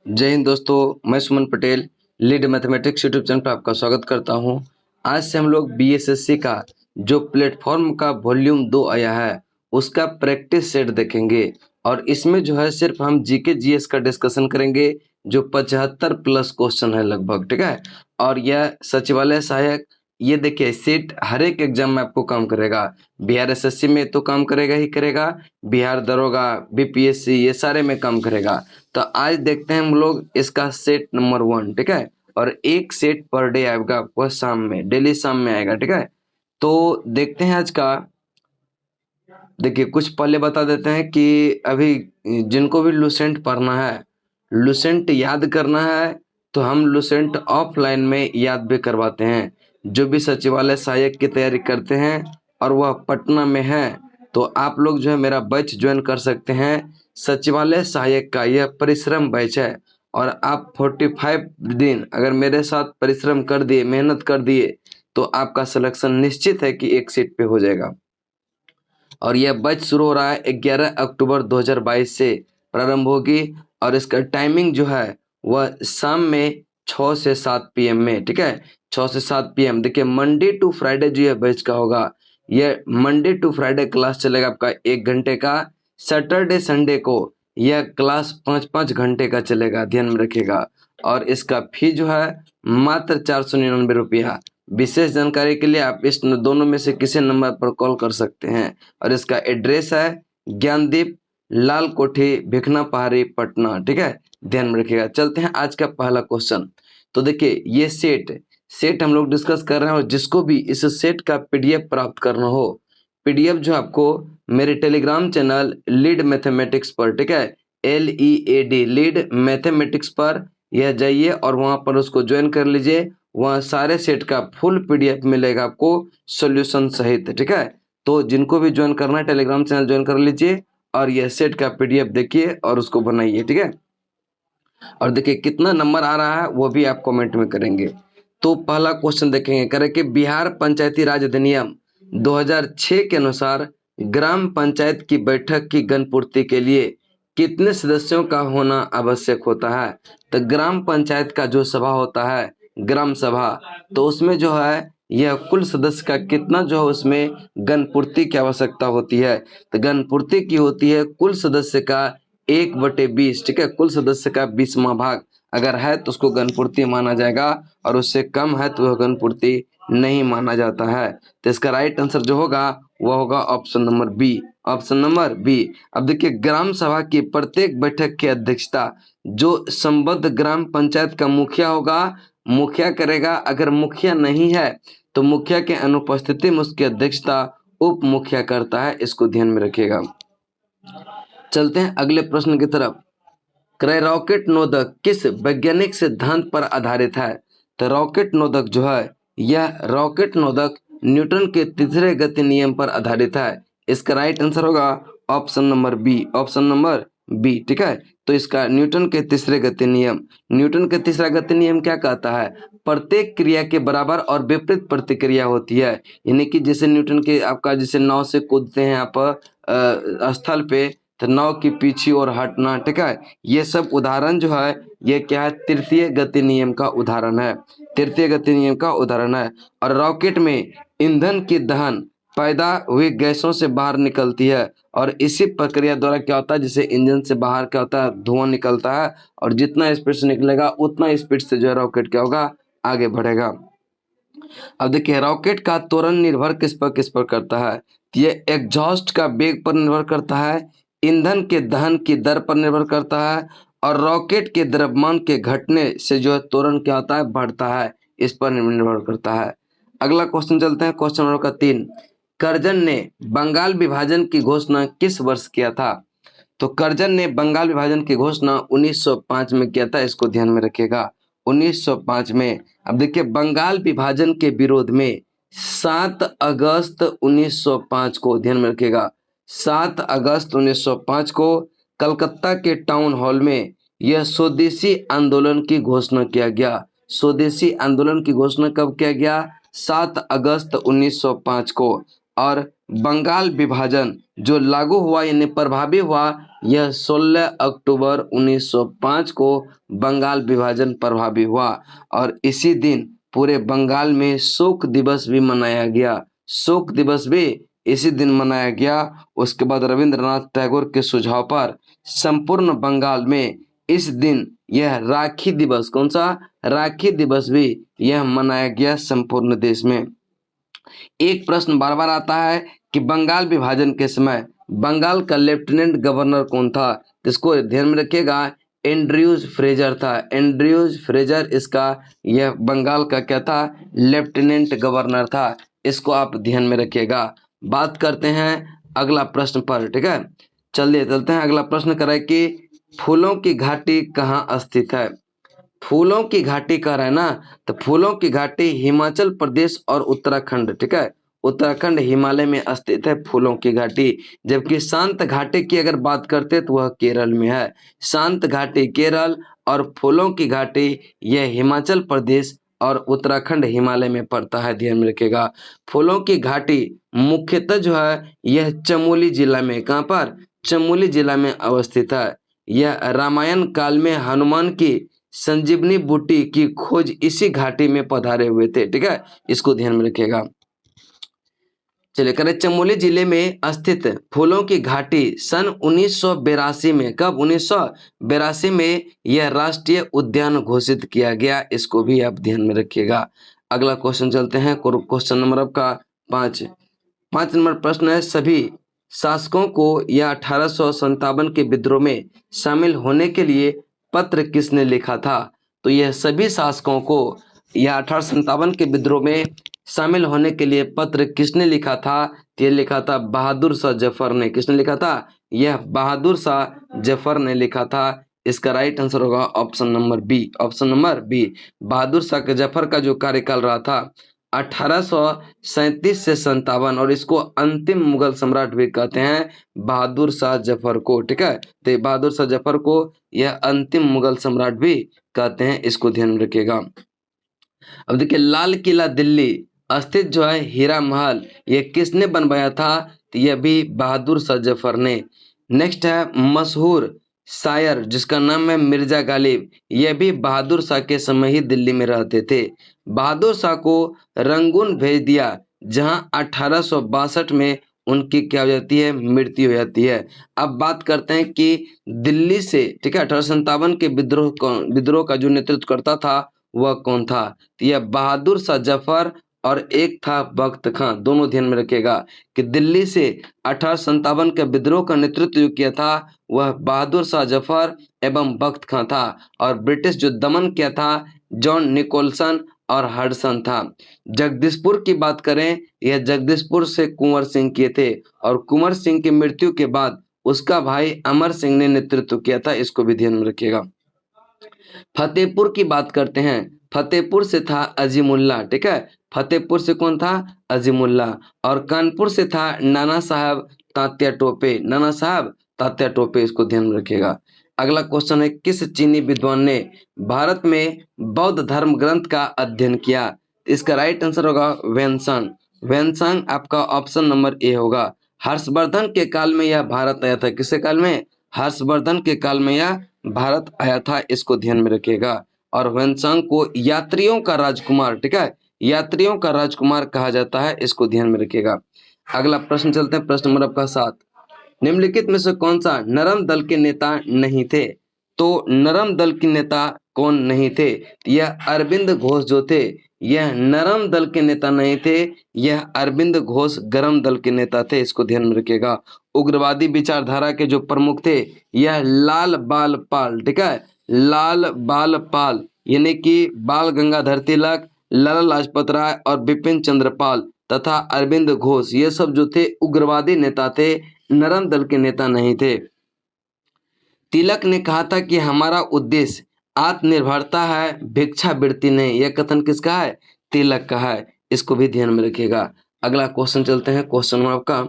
जय हिंद दोस्तों, मैं Suman Patel lead mathematics YouTube channel पर आपका स्वागत करता हूं। आज से हम लोग बीएसएससी का जो प्लेटफॉर्म का वॉल्यूम 2 आया है उसका प्रैक्टिस सेट देखेंगे और इसमें जो है सिर्फ हम जीके जीएस का डिस्कशन करेंगे जो 75 प्लस क्वेश्चन है लगभग, ठीक है। और यह सचिवालय सहायक, ये देखिए सेट हर एक एग्जाम में आपको काम करेगा। बिहार एसएससी में तो काम करेगा ही करेगा, बिहार दरोगा, बीपीएससी, ये सारे में काम करेगा। तो आज देखते हैं हम लोग इसका सेट नंबर 1, ठीक है। और एक सेट पर डे आएगा आपको शाम में, डेली शाम में आएगा, ठीक है। तो देखते हैं आज का। देखिए कुछ पहले बता देते हैं कि अभी जिनको भी लुसेंट पढ़ना है, लुसेंट याद करना है, तो हम लुसेंट ऑफलाइन में याद भी करवाते हैं। जो भी सचिवालय सहायक की तैयारी करते हैं और वह पटना में है तो आप लोग जो है मेरा बैच ज्वाइन कर सकते हैं। सचिवालय सहायक का यह परिश्रम बैच है और आप 45 दिन अगर मेरे साथ परिश्रम कर दिए, मेहनत कर दिए, तो आपका सिलेक्शन निश्चित है कि एक सीट पे हो जाएगा। और यह बैच शुरू हो रहा है 11 अक्टूबर 2022 से प्रारंभ होगी और इसका टाइमिंग जो है वह शाम में 6 से 7 पीएम में, ठीक है। 6 से 7 पीएम। देखिए मंडे टू फ्राइडे जो यह बैच का होगा, यह मंडे टू फ्राइडे क्लास चलेगा आपका 1 घंटे का। सैटरडे संडे को यह क्लास 5-5 घंटे का चलेगा, ध्यान में रखिएगा। और इसका फी जो है मात्र 499 रुपया। विशेष जानकारी के लिए आप इस दोनों में से किसी नंबर पर कॉल कर सकते हैं। और इसका एड्रेस है ज्ञानदीप, लाल कोठी, भिखना पहाड़ी, पटना, ठीक है। ध्यान में रखिएगा। चलते हैं आज का पहला क्वेश्चन। तो देखिए ये सेट हम लोग डिस्कस कर रहे हैं और जिसको भी इस सेट का पीडीएफ प्राप्त करना हो, पीडीएफ जो आपको मेरे टेलीग्राम चैनल लीड मैथमेटिक्स पर, ठीक है, LEAD लीड मैथमेटिक्स पर यह जाइए और वहां पर उसको ज्वाइन कर लीजिए। वहाँ सारे सेट का फुल पीडीएफ मिलेगा आपको सॉल्यूशन सहित, ठीक है। तो जिनको भी ज्वाइन करना है टेलीग्राम चैनल ज्वाइन कर लीजिए और यह सेट का पीडीएफ देखिए और उसको बनाइए, ठीक है। और देखिए कितना नंबर आ रहा है वो भी आप कमेंट में करेंगे। तो पहला क्वेश्चन देखेंगे, करें कि बिहार पंचायती राज अधिनियम 2006 के अनुसार ग्राम पंचायत की बैठक की गणपूर्ति के लिए कितने सदस्यों का होना आवश्यक होता है। तो ग्राम पंचायत का जो सभा होता है, ग्राम सभा, तो उसमें जो है यह कुल सदस्य का कितना जो है उसमें गणपूर्ति की आवश्यकता होती है। तो गणपूर्ति की होती है कुल सदस्य का 1/20, ठीक है। कुल सदस्य का 20वां भाग अगर है तो उसको गणपूर्ति माना जाएगा और उससे कम है तो वह गणपूर्ति नहीं माना जाता है। तो इसका राइट आंसर जो होगा वह होगा option number B, option number B. अब देखिए ग्राम सभा की प्रत्येक बैठक की अध्यक्षता जो संबद्ध ग्राम पंचायत का मुखिया होगा, मुखिया करेगा। अगर मुखिया नहीं है तो मुखिया के अनुपस्थिति में उसकी अध्यक्षता उप मुखिया करता है, इसको ध्यान में रखिएगा। चलते हैं अगले प्रश्न की तरफ। रॉकेट नोदक किस वैज्ञानिक सिद्धांत पर आधारित है। तो रॉकेट नोदक जो है, यह रॉकेट नोदक न्यूटन के तीसरे गति नियम पर आधारित है। इसका राइट आंसर होगा option number B, option number B, ठीक है। तो इसका न्यूटन के तीसरे गति नियम, न्यूटन के तीसरा गति नियम क्या कहता है, प्रत्येक क्रिया के बराबर और विपरीत प्रतिक्रिया होती है। यानी कि जैसे न्यूटन के आपका जैसे नाव से कूदते हैं आप स्थल पे, तो नाव की पीछे और हटना, ठीक है। ये सब उदाहरण जो है ये क्या है, तृतीय गति नियम का उदाहरण है, तृतीय गति नियम का उदाहरण है। और रॉकेट में ईंधन की दहन पैदा हुई गैसों से बाहर निकलती है और इसी प्रक्रिया द्वारा क्या होता है, जैसे इंजन से बाहर क्या होता है, धुआं निकलता है और जितना स्पीड से निकलेगा उतना स्पीड से जो है रॉकेट क्या होगा, आगे बढ़ेगा। अब देखिए रॉकेट का त्वरण निर्भर किस पर करता है। ये एग्जॉस्ट का वेग पर निर्भर करता है, ईंधन के दहन की दर पर निर्भर करता है और रॉकेट के द्रव्यमान के घटने से जो है त्वरण क्या होता है, बढ़ता है, इस पर निर्भर करता है। अगला क्वेश्चन चलते हैं, क्वेश्चन नंबर 3। कर्जन ने बंगाल विभाजन की घोषणा किस वर्ष किया था। तो कर्जन ने बंगाल विभाजन की घोषणा 1905 में किया था, इसको ध्यान में रखिएगा, 1905 में। अब देखिए बंगाल विभाजन के विरोध में 7 अगस्त 1905 को, ध्यान में रखिएगा, 7 अगस्त 1905 को कलकत्ता के टाउन हॉल में यह स्वदेशी आंदोलन की घोषणा किया गया। स्वदेशी आंदोलन की घोषणा कब किया गया, 7 अगस्त 1905 को। और बंगाल विभाजन जो लागू हुआ यानी प्रभावी हुआ, यह 16 अक्टूबर 1905 को बंगाल विभाजन प्रभावी हुआ और इसी दिन पूरे बंगाल में शोक दिवस भी मनाया गया। शोक दिवस भी इसी दिन मनाया गया। उसके बाद रविंद्रनाथ टैगोर के सुझाव पर संपूर्ण बंगाल में इस दिन यह राखी दिवस, कौन सा, राखी दिवस भी यह मनाया गया संपूर्ण देश में। एक प्रश्न बार बार आता है कि बंगाल विभाजन के समय बंगाल का लेफ्टिनेंट गवर्नर कौन था, तो इसको ध्यान में रखिएगा, एंड्रयूज फ्रेजर था। एंड्रयूज फ्रेजर इसका यह बंगाल का क्या था, लेफ्टिनेंट गवर्नर था। इसको आप ध्यान में रखिएगा। बात करते हैं अगला प्रश्न पर, ठीक है। चलिए चलते हैं, अगला प्रश्न करें कि फूलों की घाटी कहाँ स्थित है। फूलों की घाटी कह रहा है ना, तो फूलों की घाटी हिमाचल प्रदेश और उत्तराखंड, ठीक है, उत्तराखंड हिमालय में स्थित है फूलों की घाटी। जबकि शांत घाटी की अगर बात करते तो वह केरल में है। शांत घाटी केरल और फूलों की घाटी यह हिमाचल प्रदेश और उत्तराखंड हिमालय में पड़ता है, ध्यान में रखिएगा। फूलों की घाटी मुख्यतः जो है यह चमोली जिला में, कहाँ पर, चमोली जिला में अवस्थित है। यह रामायण काल में हनुमान की संजीवनी बूटी की खोज इसी घाटी में पधारे हुए थे, ठीक है, इसको ध्यान में रखिएगा। चलिए करें, चमोली जिले में स्थित फूलों की घाटी सन 1982 में, कब, 1982 में यह राष्ट्रीय उद्यान घोषित किया गया। इसको भी आप ध्यान में रखिएगा। अगला क्वेश्चन चलते हैं, क्वेश्चन नंबर आपका 5 नंबर प्रश्न है, सभी शासकों को यह 1857 के विद्रोह में शामिल होने के लिए पत्र किसने लिखा था। तो यह सभी शासकों को यह 1857 के विद्रोह में शामिल होने के लिए पत्र किसने लिखा था, ये लिखा था बहादुर शाह जफर ने। किसने लिखा था, यह बहादुर शाह जफर ने लिखा था। इसका राइट आंसर होगा option number B, option number B. Bahadur Shah Zafar का जो कार्यकाल रहा था 1837 से 57, और इसको अंतिम मुगल सम्राट भी कहते हैं बहादुर शाह जफर को, ठीक है। तो बहादुर शाह जफर को यह अंतिम मुगल सम्राट भी कहते हैं, इसको ध्यान में रखिएगा। अब देखिए, लाल किला दिल्ली स्थित जो है हीरा महल, ये किसने बनवाया था, तो यह भी बहादुर शाह जफर ने। नेक्स्ट है मशहूर शायर जिसका नाम है मिर्जा गालिब, यह भी बहादुर शाह के समय ही दिल्ली में रहते थे। बहादुर शाह को रंगून भेज दिया, जहां 1862 में उनकी क्या हो जाती है, मृत्यु हो जाती है। अब बात करते हैं कि दिल्ली से, ठीक है, 1857 के विद्रोह का जो नेतृत्व करता था वह कौन था, तो यह बहादुर शाह जफर और एक था बख्त खां। दोनों ध्यान में रखिएगा कि दिल्ली से 1857 के विद्रोह का नेतृत्व जो किया था वह बहादुर शाह जफर एवं बख्त खां था, और ब्रिटिश जो दमन किया था जॉन निकोलसन और हडसन था। जगदीशपुर की बात करें, यह जगदीशपुर से कुंवर सिंह किए थे, और कुंवर सिंह की मृत्यु के बाद उसका भाई अमर सिंह ने नेतृत्व किया था, इसको भी ध्यान में रखिएगा। फतेहपुर की बात करते हैं, फतेहपुर से था अजीमुल्ला, ठीक है, फतेहपुर से कौन था, अजीमुल्ला। और कानपुर से था नाना साहब तात्या टोपे, नाना साहब तात्या टोपे, इसको ध्यान में रखिएगा। अगला क्वेश्चन है, किस चीनी विद्वान ने भारत में बौद्ध धर्म ग्रंथ का अध्ययन किया। इसका राइट आंसर होगा वेनसांग। वेनसांग आपका ऑप्शन नंबर ए होगा। हर्षवर्धन के काल में यह भारत आया था, किसके काल में, हर्षवर्धन के काल में यह भारत आया था, इसको ध्यान में रखिएगा। और वेनसांग को यात्रियों का राजकुमार, ठीक है, यात्रियों का राजकुमार कहा जाता है, इसको ध्यान में रखिएगा। अगला प्रश्न चलते हैं, प्रश्न नंबर आपका 7। निम्नलिखित में से कौन सा नरम दल के नेता नहीं थे। तो नरम दल के नेता कौन नहीं थे, यह अरविंद घोष जो थे, यह नरम दल के नेता नहीं थे, यह अरविंद घोष गरम दल के नेता थे, इसको ध्यान में रखिएगा। उग्रवादी विचारधारा के जो प्रमुख थे यह लाल बाल पाल, ठीक है, लाल बाल पाल, यानी कि बाल गंगाधर तिलक, लाला लाजपत राय और बिपिन चंद्र पाल तथा अरविंद घोष, ये सब जो थे उग्रवादी नेता थे, नरम दल के नेता नहीं थे। तिलक ने कहा था कि हमारा उद्देश्य आत्मनिर्भरता है, भिक्षावृत्ति नहीं। यह कथन किसका है, तिलक का है, इसको भी ध्यान में रखिएगा। अगला क्वेश्चन चलते हैं, क्वेश्चन नंबर आपका,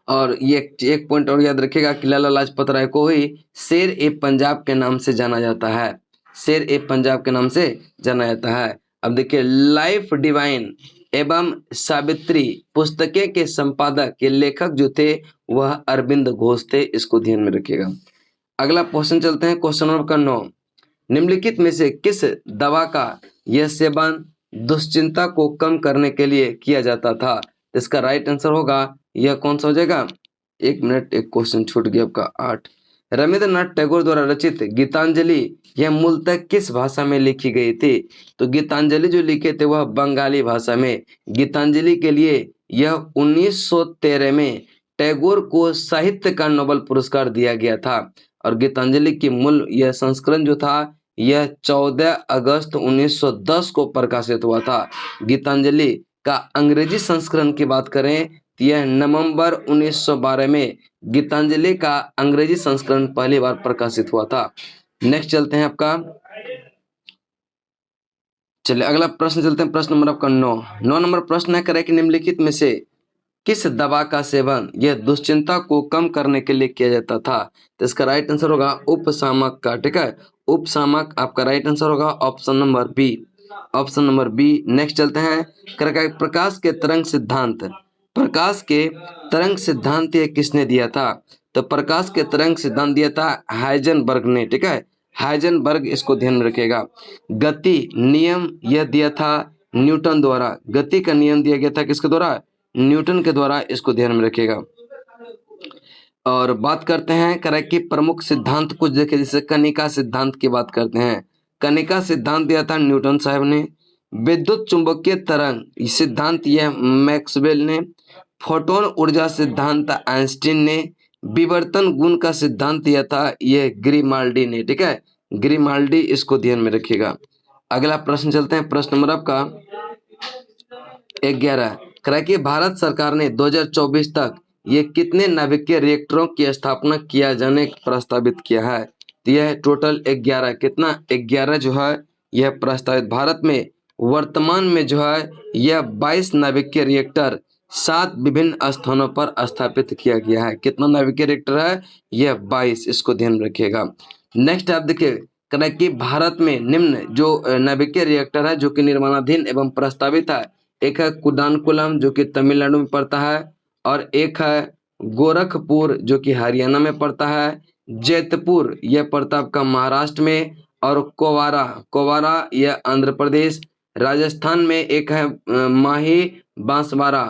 और ये एक पॉइंट और याद रखिएगा कि लाला लाजपत राय को ही शेर ए पंजाब के नाम से जाना जाता है, शेर ए पंजाब के नाम से जाना जाता है। अब देखिए, लाइफ डिवाइन एवं सावित्री पुस्तकें के संपादक के लेखक जो थे वह अरविंद घोष थे। इसको ध्यान में रखिएगा। अगला क्वेश्चन चलते हैं, क्वेश्चन नंबर 9। निम्नलिखित में से किस दवा का यह सेवन दुश्चिंता को कम करने के लिए किया जाता था? इसका राइट आंसर होगा, यह कौन सा हो जाएगा? एक मिनट, एक क्वेश्चन छूट गया आपका 8। रविंद्रनाथ टैगोर द्वारा रचित गीतांजलि यह मूलतः किस भाषा में लिखी गई थी? तो गीतांजलि जो लिखे थे वह बंगाली भाषा में। गीतांजलि के लिए यह 1913 में टैगोर को साहित्य का नोबेल पुरस्कार दिया गया था। और गीतांजलि की मूल यह संस्करण जो था यह 14 अगस्त 1910 को प्रकाशित हुआ था। गीतांजलि का अंग्रेजी संस्करण की बात करें तो यह नवंबर 1912 में गीतांजलि का अंग्रेजी संस्करण पहली बार प्रकाशित हुआ था। नेक्स्ट चलते हैं आपका, चलिए अगला प्रश्न चलते हैं, प्रश्न नंबर आपका 9 नंबर प्रश्न है, करें कि निम्नलिखित में से किस दवा का सेवन यह दुश्चिंता को कम करने के लिए किया जाता था? तो इसका राइट आंसर होगा उपशामक का। ठीक है, उपशामक आपका राइट आंसर होगा option number B, option number B. Next चलते हैं, प्रकाश के तरंग सिद्धांत, प्रकाश के तरंग सिद्धांत ये किसने दिया था? तो प्रकाश के तरंग सिद्धांत दिया था हाइजेनबर्ग ने। ठीक है, हाइजेनबर्ग, इसको ध्यान में रखिएगा। गति नियम यह दिया था न्यूटन द्वारा, गति का नियम दिया गया था किसके द्वारा? न्यूटन के द्वारा, इसको ध्यान में रखिएगा। और बात करते हैं करें कि प्रमुख सिद्धांत कुछ देखिए, जैसे कनिका सिद्धांत की बात करते हैं। कनिका सिद्धांत दिया था न्यूटन साहब ने। विद्युत चुंबकीय तरंग सिद्धांत यह मैक्सवेल ने। फोटोन ऊर्जा सिद्धांत आइंस्टीन ने। विवर्तन गुण का सिद्धांत दिया था यह ग्रिमाल्डी ने। ठीक है, ग्रिमाल्डी, इसको ध्यान में रखिएगा। अगला प्रश्न चलते हैं, प्रश्न नंबर आपका 11। कि भारत सरकार ने 2024 तक ये कितने नाभिकीय रिएक्टरों की स्थापना किया जाने प्रस्तावित किया है? तो यह टोटल 11, कितना? 11 जो है यह प्रस्तावित। भारत में वर्तमान में जो है यह 22 नाभिकीय रिएक्टर 7 विभिन्न स्थानों पर स्थापित किया गया है। कितना नाभिकीय रिएक्टर है? यह 22, इसको ध्यान रखिएगा। नेक्स्ट आप देखिए कि भारत में निम्न जो नाभिकीय रिएक्टर है जो कि निर्माणाधीन एवं प्रस्तावित है, एक है कुदानकुलम जो कि तमिलनाडु में पड़ता है, और एक है गोरखपुर जो कि हरियाणा में पड़ता है, जैतपुर यह पड़ता है आपका महाराष्ट्र में, और कोवारा, कोवारा यह आंध्र प्रदेश। राजस्थान में एक है माही बांसवाड़ा।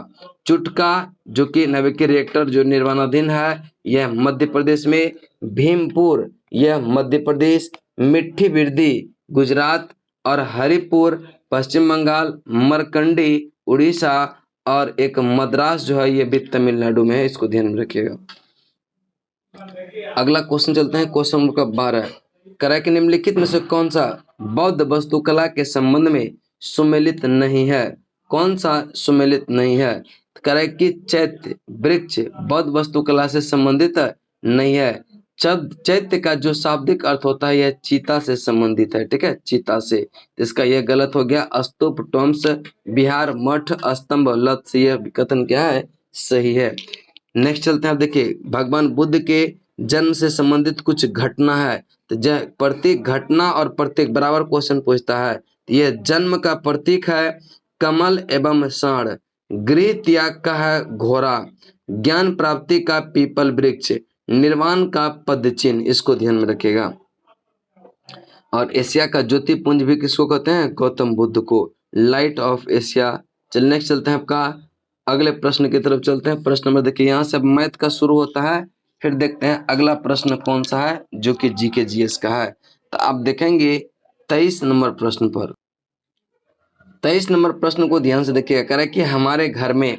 चुटका जो कि नाभिकीय रिएक्टर जो निर्माणाधीन है यह मध्य प्रदेश में। भीमपुर यह मध्य प्रदेश। मिट्टी बिरदी गुजरात, और हरिपुर पश्चिम बंगाल। मरकंडी उड़ीसा, और एक मद्रास जो है ये भी तमिलनाडु में है, इसको ध्यान में रखिएगा। अगला क्वेश्चन चलते हैं, क्वेश्चन नंबर 12। करें कि निम्नलिखित में से कौन सा बौद्ध वास्तुकला के संबंध में सुमेलित नहीं है? कौन सा सुमेलित नहीं है? करें कि चैत्य वृक्ष बौद्ध वास्तुकला से संबंधित नहीं है। चैत्य का जो शाब्दिक अर्थ होता है यह चीता से संबंधित है। ठीक है, चीता से, इसका यह गलत हो गया। स्तूप, टॉम्स, विहार, मठ, स्तंभ, लत से यह कथन क्या है? सही है। नेक्स्ट चलते हैं, आप देखिए भगवान बुद्ध के जन्म से संबंधित कुछ घटना है, तो प्रत्येक घटना और प्रत्येक बराबर क्वेश्चन पूछता है। यह जन्म का प्रतीक है कमल एवं साढ़, गृह त्याग का है घोड़ा, ज्ञान प्राप्ति का पीपल वृक्ष, निर्वाण का पद चिन्ह, इसको ध्यान में रखिएगा। और एशिया का ज्योतिपुंज भी किसको कहते हैं? गौतम बुद्ध को, लाइट ऑफ एशिया। चल नेक्स्ट चलते हैं आपका अगले प्रश्न की तरफ चलते हैं। प्रश्न नंबर देखिए, यहाँ से मैथ का शुरू होता है, फिर देखते हैं अगला प्रश्न कौन सा है जो कि जीके जीएस का है। तो आप देखेंगे 23 नंबर प्रश्न पर, 23 नंबर प्रश्न को ध्यान से देखिएगा। कह रहा है कि हमारे घर में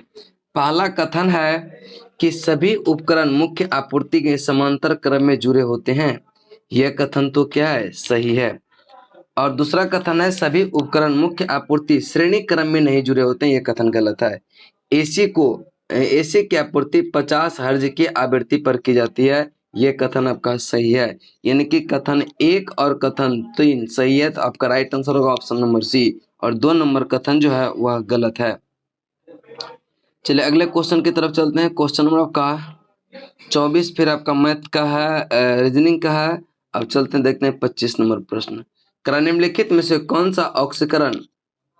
पहला कथन है कि सभी उपकरण मुख्य आपूर्ति के समांतर क्रम में जुड़े होते हैं। यह कथन तो क्या है? सही है। और दूसरा कथन है सभी उपकरण मुख्य आपूर्ति श्रेणी क्रम में नहीं जुड़े होते हैं। यह कथन गलत है। एसी की आपूर्ति 50 हर्ज की आवृत्ति पर की जाती है। यह कथन आपका सही है। यानी कि कथन 1 और कथन 3 सही है, तो आपका राइट आंसर होगा ऑप्शन नंबर सी। और 2 नंबर कथन जो है वह गलत है। चलिए अगले क्वेश्चन की तरफ चलते हैं। क्वेश्चन नंबर आपका 24 फिर आपका मैथ का है, रीजनिंग का है। अब चलते हैं देखते हैं 25 नंबर प्रश्न। निम्नलिखित में से कौन सा ऑक्सीकरण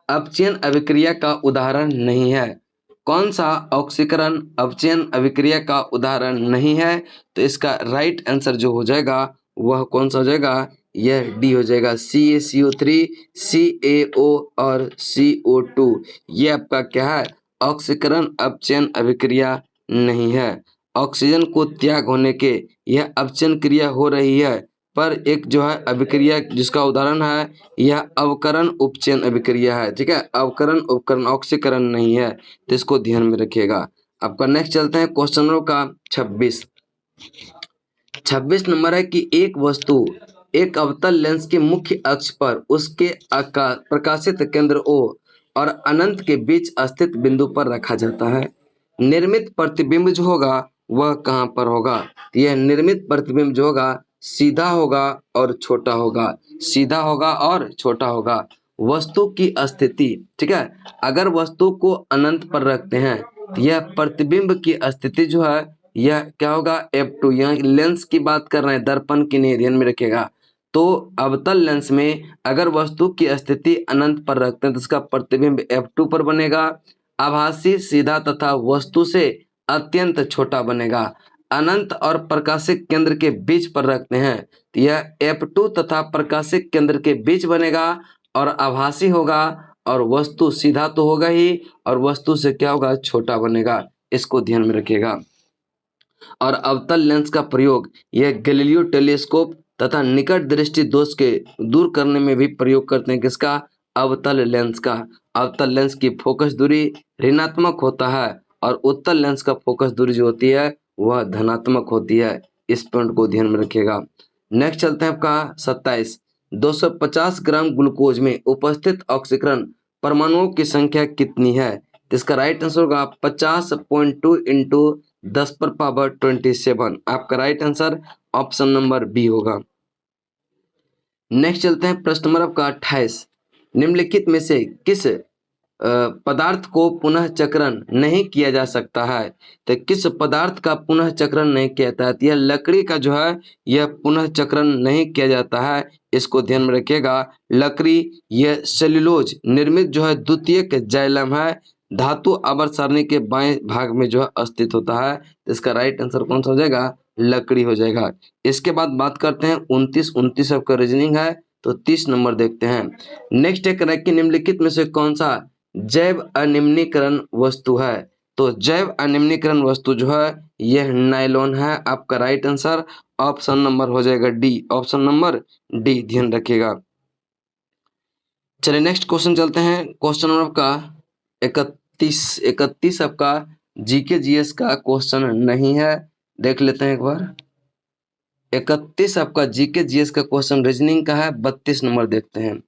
अपचयन अभिक्रिया का उदाहरण नहीं है? कौन सा ऑक्सीकरण अपचयन अभिक्रिया का उदाहरण नहीं है? तो इसका राइट आंसर जो हो जाएगा वह कौन सा हो जाएगा? यह डी हो जाएगा, CaCO3, CaO और CO2। ये आपका क्या है? ऑक्सीकरण अपचयन अभिक्रिया नहीं है। ऑक्सीजन को त्याग होने के यह अपचयन क्रिया हो रही है, पर एक जो है अभिक्रिया जिसका उदाहरण है यह अवकरण उपचयन अभिक्रिया है। ठीक है, अवकरण उपकरण ऑक्सीकरण नहीं है, तो इसको ध्यान में रखिएगा। आपका नेक्स्ट चलते हैं क्वेश्चन नंबर का 26 नंबर है कि एक वस्तु एक अवतल लेंस के मुख्य अक्ष पर उसके प्रकाशित केंद्र O और अनंत के बीच स्थित बिंदु पर रखा जाता है। निर्मित प्रतिबिंब जो होगा वह कहाँ पर होगा? यह निर्मित प्रतिबिंब जो होगा सीधा होगा और छोटा होगा, सीधा होगा और छोटा होगा। वस्तु की स्थिति, ठीक है, अगर वस्तु को अनंत पर रखते हैं तो यह प्रतिबिंब की स्थिति जो है यह क्या होगा? F2। यहाँ लेंस की बात कर रहे हैं, दर्पण की नहीं, ध्यान में रखिएगा। तो अवतल लेंस में अगर वस्तु की स्थिति अनंत पर रखते हैं तो इसका प्रतिबिंब F2 पर बनेगा। आभासी सीधा तथा वस्तु से अत्यंत छोटा बनेगा। अनंत और प्रकाशिक केंद्र के बीच पर रखते हैं तो यह F2 तथा प्रकाशिक केंद्र के बीच बनेगा और आभासी होगा और वस्तु सीधा तो होगा ही और वस्तु से क्या होगा? छोटा बनेगा। इसको ध्यान में रखिएगा। और अवतल लेंस का प्रयोग यह गैलीलियो टेलीस्कोप तथा निकट दृष्टि दोष के दूर करने में भी प्रयोग करते हैं। किसका? अवतल लेंस का। अवतल लेंस की फोकस दूरी ऋणात्मक होता है और उत्तल लेंस का फोकस दूरी जो होती है वह धनात्मक होती है। इस पॉइंट को ध्यान में रखिएगा। नेक्स्ट चलते हैं आपका 27। 250 ग्राम ग्लूकोज में उपस्थित ऑक्सीकरण परमाणुओं की संख्या कितनी है? तो इसका राइट आंसर होगा 50.2 इंटू 10⁻27। आपका right answer option number B होगा। नेक्स्ट चलते हैं प्रश्न नंबर आपका 28। निम्नलिखित में से किस पदार्थ को पुनः चक्रण नहीं किया जा सकता है? तो किस पदार्थ का पुनः चक्रण नहीं किया जाता है? तो यह लकड़ी का जो है यह पुनः चक्रण नहीं किया जाता है। इसको ध्यान में रखिएगा। लकड़ी यह सेल्यूलोज निर्मित जो है द्वितीयक जाइलम है, धातु आवर्त सारणी के बाएं भाग में जो है स्थित होता है। तो इसका राइट आंसर कौन सा हो जाएगा? लकड़ी हो जाएगा। इसके बाद बात करते हैं 29 आपका रीजनिंग है, तो 30 नंबर देखते हैं। नेक्स्ट एक है कि निम्नलिखित में से कौन सा जैव अनिम्नीकरण वस्तु है? तो जैव अनिम्नीकरण वस्तु जो है यह नायलॉन है। आपका राइट आंसर ऑप्शन नंबर हो जाएगा डी, ऑप्शन नंबर डी, ध्यान रखिएगा। चलिए नेक्स्ट क्वेश्चन चलते हैं। क्वेश्चन नंबर आपका 31 आपका जीके जीएस का क्वेश्चन नहीं है, देख लेते हैं एक बार। 31 आपका जीके जीएस का क्वेश्चन रीजनिंग का है। 32 नंबर देखते हैं।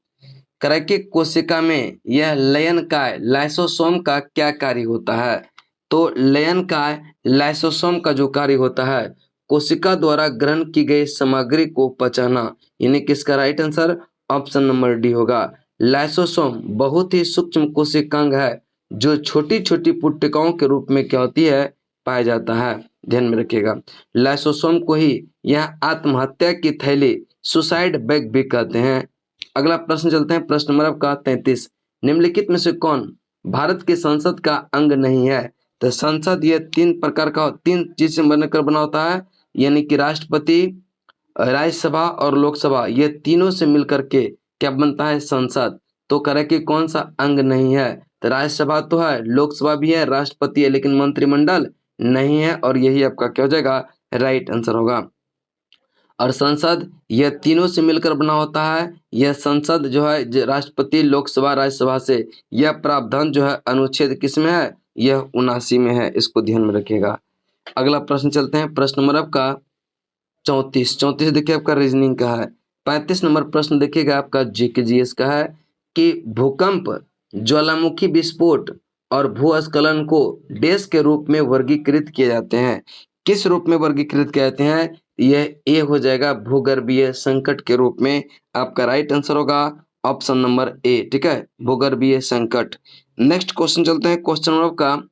करैकिक कोशिका में यह लयनकाय लाइसोसोम का क्या कार्य होता है? तो लयनकाय लाइसोसोम का जो कार्य होता है कोशिका द्वारा ग्रहण की गई सामग्री को पचाना, यानी कि इसका right answer option number D होगा। लाइसोसोम बहुत ही सूक्ष्म कोशिकांग है जो छोटी छोटी पुट्टिकाओं के रूप में क्या होती है? पाया जाता है। ध्यान में रखिएगा। लाइसोसोम को ही यह आत्महत्या की थैली सुसाइड बैग भी कहते हैं। अगला प्रश्न चलते हैं। प्रश्न नंबर आपका 33। निम्नलिखित में से कौन भारत की संसद का अंग नहीं है? तो संसद यह 3 प्रकार का 3 चीज से बनकर बना होता है, यानी कि राष्ट्रपति, राज्यसभा और लोकसभा, ये तीनों से मिलकर के क्या बनता है? संसद। तो करे कि कौन सा अंग नहीं है? तो राज्यसभा तो है, लोकसभा भी है, राष्ट्रपति है, लेकिन मंत्रिमंडल नहीं है, और यही आपका क्या हो जाएगा? राइट आंसर होगा। और संसद यह तीनों से मिलकर बना होता है। यह संसद जो है राष्ट्रपति, लोकसभा, राज्यसभा से, यह प्रावधान जो है अनुच्छेद किस में है? यह 79 में है। इसको ध्यान में रखिएगा। अगला प्रश्न चलते हैं। प्रश्न नंबर आपका 34 देखिए आपका रीजनिंग का है। 35 नंबर प्रश्न देखिएगा आपका जीके जीएस का है कि भूकंप, ज्वालामुखी विस्फोट और भूस्खलन को डैश के रूप में वर्गीकृत किए जाते हैं। किस रूप में वर्गीकृत किए जाते हैं? यह ए हो जाएगा, भूगर्भीय संकट के रूप में। आपका राइट आंसर होगा ऑप्शन नंबर ए। ठीक है, भूगर्भीय संकट। नेक्स्ट क्वेश्चन चलते हैं। क्वेश्चन नंबर का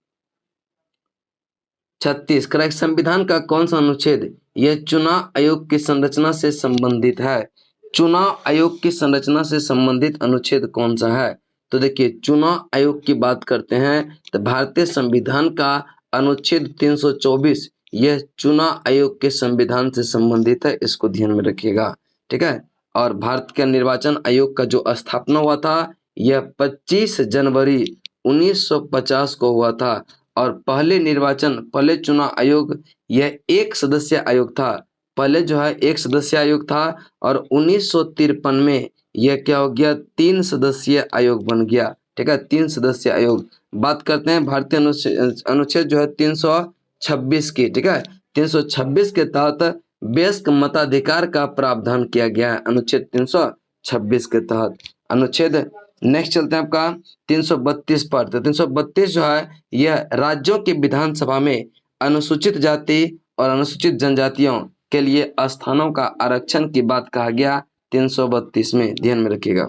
36। करेक्ट। संविधान का कौन सा अनुच्छेद यह चुनाव आयोग की संरचना से संबंधित है? चुनाव आयोग की संरचना से संबंधित अनुच्छेद कौन सा है? तो देखिए चुनाव आयोग की बात करते हैं तो भारतीय संविधान का अनुच्छेद 324 यह चुनाव आयोग के संविधान से संबंधित है, इसको ध्यान में रखिएगा। ठीक है। और भारत के निर्वाचन आयोग का जो स्थापना हुआ था यह 25 जनवरी 1950 को हुआ था। और पहले चुनाव आयोग यह एक सदस्य आयोग था। पहले जो है एक सदस्य आयोग था और 1953 में यह क्या हो गया, 3 सदस्यीय आयोग बन गया। ठीक है, 3 सदस्यीय आयोग। बात करते हैं भारतीय अनुच्छेद जो है 326 की। ठीक है, 326 के तहत वयस्क मताधिकार का प्रावधान किया गया है, अनुच्छेद 326 के तहत। अनुच्छेद नेक्स्ट चलते हैं आपका 332 पर। तो 332 जो है यह राज्यों के विधानसभा में अनुसूचित जाति और अनुसूचित जनजातियों के लिए स्थानों का आरक्षण की बात कहा गया 332 में, ध्यान में रखिएगा।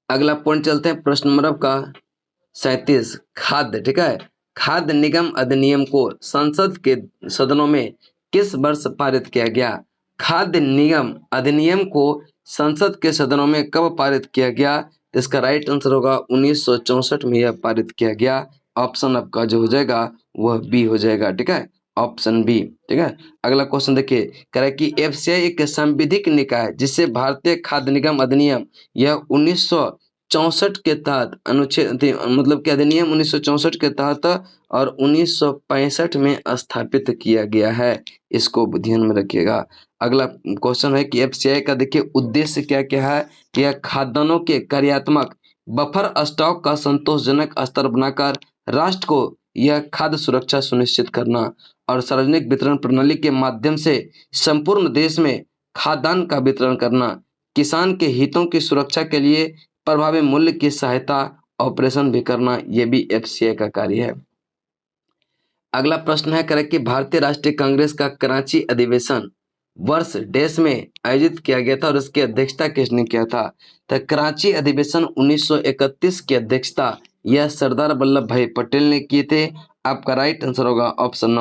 अगला पॉइंट चलते हैं प्रश्न नंबर आपका 37 खाद्य। ठीक है, खाद्य निगम अधिनियम को संसद के सदनों में किस वर्ष पारित किया गया? खाद्य निगम अधिनियम को संसद के सदनों में कब पारित किया गया? तो इसका राइट आंसर होगा 1964 में यह पारित किया गया। ऑप्शन आपका जो हो जाएगा वह बी हो जाएगा। ठीक है, ऑप्शन बी। ठीक है, अगला क्वेश्चन देखिए, कह रहा है कि एफसीआई एक संविधिक निकाय है जिससे भारतीय खाद्य निगम अधिनियम यह 1964 के तहत अनुच्छेद मतलब कि अधिनियम 1964 के तहत और 1965 में स्थापित किया गया है, इसको ध्यान में रखिएगा। अगला क्वेश्चन है कि एफसीआई का देखिए उद्देश्य क्या क्या है? यह खाद्यान्नों के कार्यात्मक बफर स्टॉक का संतोषजनक स्तर बनाकर राष्ट्र को यह खाद्य सुरक्षा सुनिश्चित करना और सार्वजनिक वितरण प्रणाली के माध्यम से संपूर्ण देश में खाद्यान्न का वितरण करना, किसान के हितों की सुरक्षा के लिए प्रभावी मूल्य की सहायता ऑपरेशन भी करना, यह भी एफसीआई का कार्य है। अगला प्रश्न है करें कि भारतीय राष्ट्रीय कांग्रेस का कराची अधिवेशन वर्ष डैश में आयोजित किया गया था और इसकी अध्यक्षता किसने किया था? तो कराची अधिवेशन 1931 की अध्यक्षता यह सरदार वल्लभ भाई पटेल ने किए थे। आपका राइट आंसर होगा ऑप्शन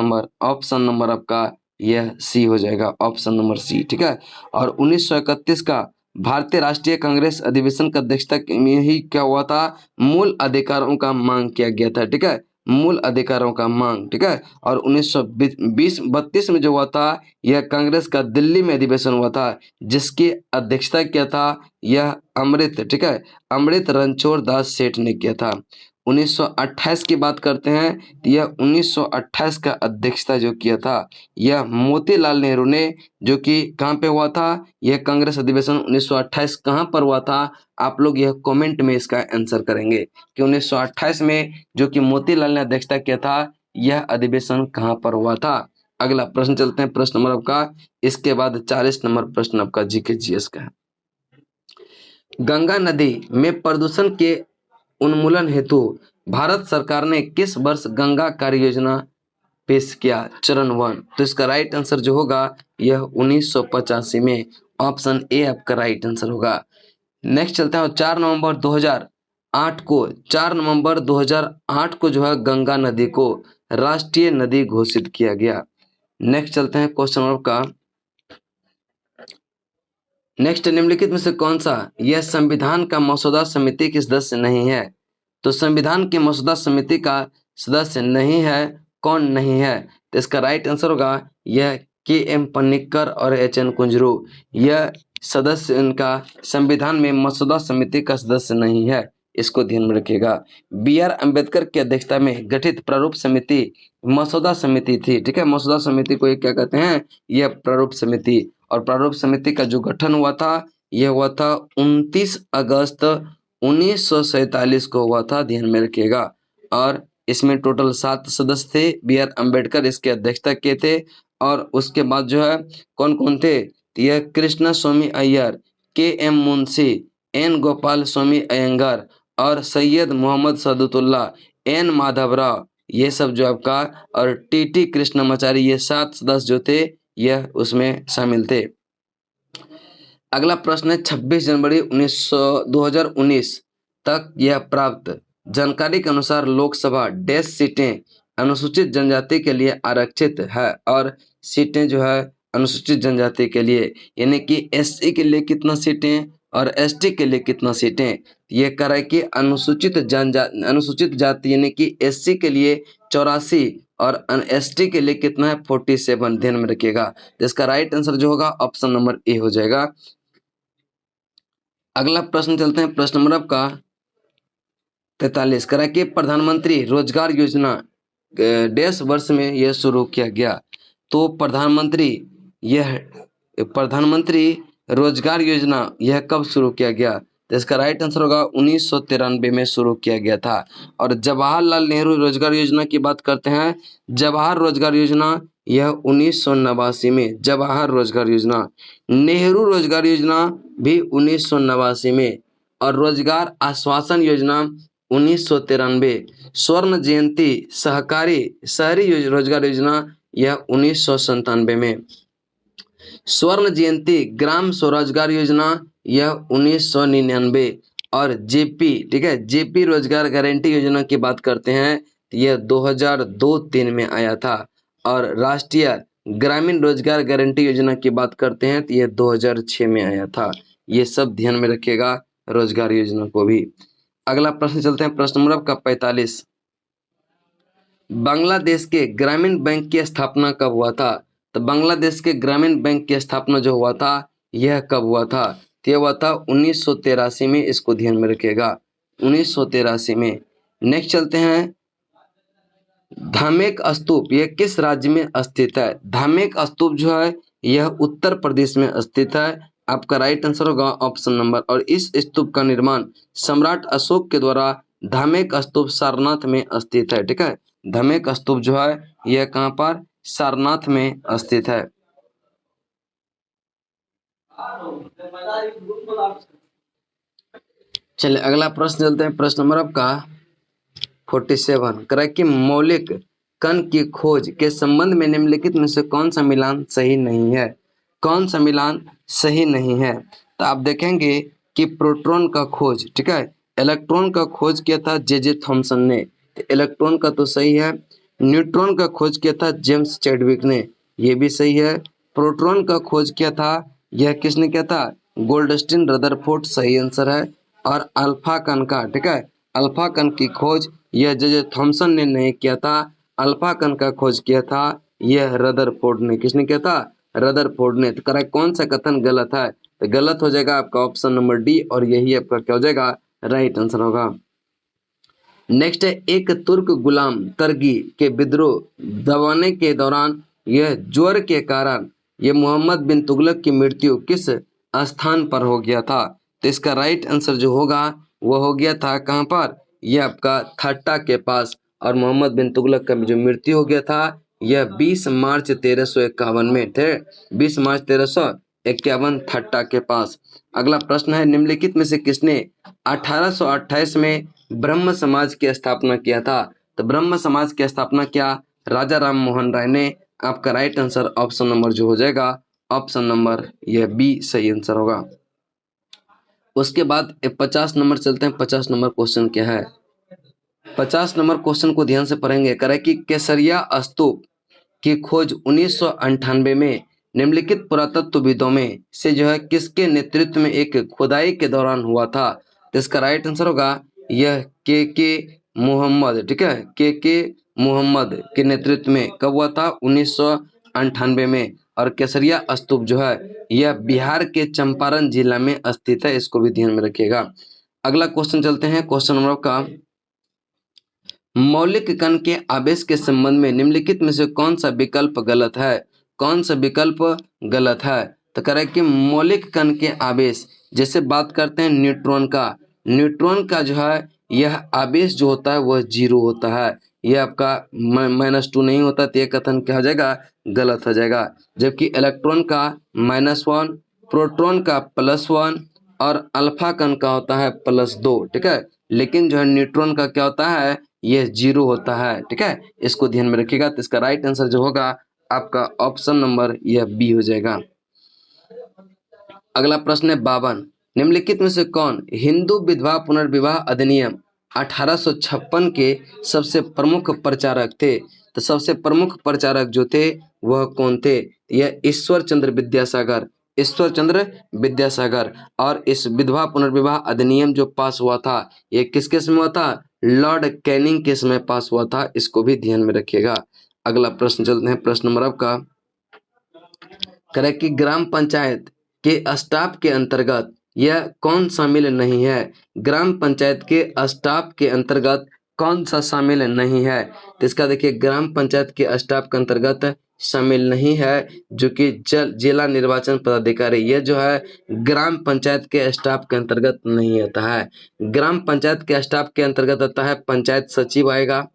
नंबर आपका यह सी हो जाएगा, ऑप्शन नंबर सी। ठीक है, और 1931 का भारतीय राष्ट्रीय कांग्रेस अधिवेशन का अध्यक्षता में ही क्या हुआ था? मूल अधिकारों का मांग किया गया था। ठीक है, मूल अधिकारों का मांग। ठीक है, और 1932 में जो हुआ था यह कांग्रेस का दिल्ली में अधिवेशन हुआ था जिसकी अध्यक्षता किया था यह अमृत, ठीक है, अमृत रणछोड़ दास सेठ ने किया था। 1928 की बात करते हैं तो यह 1928 का अध्यक्षता जो किया था यह मोतीलाल नेहरू ने, जो कि कहाँ पे हुआ था? यह कांग्रेस अधिवेशन 1928 कहाँ पर हुआ था? आप लोग यह कमेंट में इसका आंसर करेंगे कि 1928 में जो कि मोतीलाल ने अध्यक्षता किया था यह अधिवेशन कहाँ पर हुआ था। अगला प्रश्न चलते हैं, प्रश्न नंबर आपका इसके बाद 40 नंबर प्रश्न आपका जीके जीएस का है। गंगा नदी में प्रदूषण के उन्मूलन हेतु भारत सरकार ने किस वर्ष गंगा कार्य योजना पेश किया? चरण 1। तो इसका राइट आंसर जो होगा यह 1985 में, ऑप्शन ए आपका राइट आंसर होगा। नेक्स्ट चलते हैं 4 नवंबर 2008 को जो है गंगा नदी को राष्ट्रीय नदी घोषित किया गया। नेक्स्ट चलते हैं क्वेश्चन आपका नेक्स्ट, निम्नलिखित में से कौन सा यह संविधान का मसौदा समिति के सदस्य नहीं है? तो संविधान के मसौदा समिति का सदस्य नहीं है, कौन नहीं है? तो इसका राइट आंसर होगा यह के.एम. पन्निक्कर और एच.एन. कुंजरू, यह सदस्य इनका संविधान में मसौदा समिति का सदस्य नहीं है, इसको ध्यान में रखिएगा। बी.आर. अम्बेडकर की अध्यक्षता में गठित प्रारूप समिति मसौदा समिति थी। ठीक है, मसौदा समिति को ये क्या कहते हैं? यह प्रारूप समिति। और प्रारूप समिति का जो गठन हुआ था यह हुआ था 29 अगस्त 1947 को हुआ था, ध्यान में रखिएगा। और इसमें टोटल 7 सदस्य थे। बी.आर. अम्बेडकर इसके अध्यक्षता किए थे। और उसके बाद जो है कौन कौन थे? यह कृष्णा स्वामी अय्यर, के.एम. मुंशी, एन. गोपाल स्वामी अयंगार और सैयद मोहम्मद सादुतुल्लाह, एन. माधवराव, ये सब जो आपका, और टी.टी. कृष्णमाचारी, ये 7 सदस्य जो थे यह उसमें शामिल थे। अगला प्रश्न है 26 जनवरी 2019 तक यह प्राप्त जानकारी के अनुसार लोकसभा डैश सीटें अनुसूचित जनजाति के लिए आरक्षित है और सीटें जो है अनुसूचित जनजाति के लिए, यानी कि एससी के लिए कितना सीटें और एसटी के लिए कितना सीटें। ये कह रहा है कि अनुसूचित जाति यानी कि एससी के लिए 84 और एसटी के लिए कितना है 47, ध्यान में रखिएगा। तो इसका राइट आंसर जो होगा ऑप्शन नंबर ए हो जाएगा। अगला प्रश्न चलते हैं, प्रश्न नंबर आपका 43 करा कि प्रधानमंत्री रोजगार योजना डैश वर्ष में यह शुरू किया गया। तो प्रधानमंत्री रोजगार योजना यह कब शुरू किया गया। तो इसका राइट आंसर होगा 1993 में शुरू किया गया था। और जवाहरलाल नेहरू रोजगार योजना की बात करते हैं, जवाहर रोजगार योजना यह 1989 में, जवाहर रोजगार योजना। नेहरू रोजगार योजना भी 1989 में, और रोजगार आश्वासन योजना 1993। स्वर्ण जयंती सहकारी शहरी रोजगार योजना यह 1997 में। स्वर्ण जयंती ग्राम स्वरोजगार योजना यह 1999। और जेपी, ठीक है, जेपी रोजगार गारंटी योजना की बात करते हैं तो यह 2002-3 में आया था। और राष्ट्रीय ग्रामीण रोजगार गारंटी योजना की बात करते हैं तो यह 2006 में आया था। ये सब ध्यान में रखिएगा रोजगार योजना को भी। अगला प्रश्न चलते हैं, प्रश्न नंबर आपका 45। बांग्लादेश के ग्रामीण बैंक की स्थापना कब हुआ था। तो बांग्लादेश के ग्रामीण बैंक की स्थापना जो हुआ था यह कब हुआ था। तो यह हुआ था 1983 में, इसको ध्यान में रखिएगा 1983 में। नेक्स्ट चलते हैं, धामेक स्तूप यह किस राज्य में स्थित है। धामेक स्तूप जो है यह उत्तर प्रदेश में स्थित है। आपका राइट आंसर होगा ऑप्शन नंबर। और इस स्तूप का निर्माण सम्राट अशोक के द्वारा धामेक स्तूप सारनाथ में स्थित है। ठीक है, धामेक स्तूप जो है यह कहां पर, सारनाथ में स्थित है। चलिए अगला प्रश्न चलते हैं, प्रश्न नंबर आपका 47 करा कि मौलिक कण की खोज के संबंध में निम्नलिखित में से कौन सा मिलान सही नहीं है। कौन सा मिलान सही नहीं है। तो आप देखेंगे कि प्रोटॉन का खोज, ठीक है, इलेक्ट्रॉन का खोज किया था जे थॉमसन ने, तो इलेक्ट्रॉन का तो सही है। न्यूट्रॉन का खोज किया था जेम्स चैडविक ने, ये भी सही है। प्रोटॉन का खोज किया था, यह किसने किया था, गोल्डस्टीन रदरफोर्ड, सही आंसर है। और अल्फा कण का, ठीक है, अल्फा कण की खोज यह जे थॉमसन ने नहीं किया था। अल्फा कण का खोज किया था यह रदरफोर्ड ने। किसने किया था, रदरफोर्ड ने। तो करेक्ट कौन सा कथन गलत है। तो गलत हो जाएगा आपका ऑप्शन नंबर डी, और यही आपका क्या हो जाएगा, राइट आंसर होगा। नेक्स्ट है, एक तुर्क गुलाम तरगी के विद्रोह दबाने के दौरान यह ज्वर के कारण यह मोहम्मद बिन तुगलक की मृत्यु किस स्थान पर हो गया था। तो इसका राइट आंसर जो होगा वह हो गया था कहां पर, यह आपका थट्टा के पास। और मोहम्मद बिन तुगलक का जो मृत्यु हो गया था यह 20 मार्च 1351 में थे, 20 मार्च 1351 थट्टा के पास। अगला प्रश्न है, निम्नलिखित में से किसने 1828 में ब्रह्म समाज की स्थापना किया था। तो ब्रह्म समाज की स्थापना किया राजा राम मोहन राय ने। आपका राइट आंसर ऑप्शन नंबर जो हो जाएगा ऑप्शन नंबर यह बी सही आंसर होगा। उसके बाद 50 नंबर चलते हैं। 50 नंबर क्वेश्चन क्या है, 50 नंबर क्वेश्चन को ध्यान से पढ़ेंगे। कह रहा है कि केसरिया स्तूप की खोज 1998 में निम्नलिखित पुरातत्वविदों में से जो है किसके नेतृत्व में एक खुदाई के दौरान हुआ था। तो इसका राइट आंसर होगा यह के मोहम्मद, ठीक है, के मोहम्मद के नेतृत्व में कब हुआ था, 1998 में। और केसरिया स्तूप जो है यह बिहार के चंपारण जिला में स्थित है, इसको भी ध्यान में रखिएगा। अगला क्वेश्चन चलते हैं, क्वेश्चन नंबर का, मौलिक कण के आवेश के संबंध में निम्नलिखित में से कौन सा विकल्प गलत है। कौन सा विकल्प गलत है। तो कह रहा है कि मौलिक कण के आवेश, जैसे बात करते हैं न्यूट्रॉन का, न्यूट्रॉन का जो है यह आवेश जो होता है वह 0 होता है, यह आपका -2 नहीं होता, तो यह कथन क्या हो जाएगा, गलत हो जाएगा। जबकि इलेक्ट्रॉन का -1, प्रोटॉन का +1 और अल्फा कण का होता है +2, ठीक है। लेकिन जो है न्यूट्रॉन का क्या होता है, यह 0 होता है, ठीक है, इसको ध्यान में रखिएगा। तो इसका राइट आंसर जो होगा आपका ऑप्शन नंबर यह बी हो जाएगा। अगला प्रश्न है 52, निम्नलिखित में से कौन हिंदू विधवा पुनर्विवाह अधिनियम 1856 के सबसे प्रमुख प्रचारक थे। तो सबसे प्रमुख प्रचारक जो थे वह कौन थे, यह ईश्वर चंद्र विद्यासागर, ईश्वर चंद्र विद्यासागर। और इस विधवा पुनर्विवाह अधिनियम जो पास हुआ था ये किस केस में हुआ था? लॉर्ड कैनिंग के समय पास हुआ था, इसको भी ध्यान में रखिएगा। अगला प्रश्न चलते हैं, प्रश्न नंबर आपका करे कि ग्राम पंचायत के स्टाफ के अंतर्गत यह कौन शामिल नहीं है? ग्राम पंचायत के स्टाफ के अंतर्गत कौन सा शामिल नहीं है? तो इसका देखिए ग्राम पंचायत के स्टाफ के अंतर्गत शामिल नहीं है जो कि जिला निर्वाचन पदाधिकारी, यह जो है ग्राम पंचायत के स्टाफ के अंतर्गत नहीं आता है। ग्राम पंचायत के स्टाफ के अंतर्गत आता है पंचायत सचिव आएगा,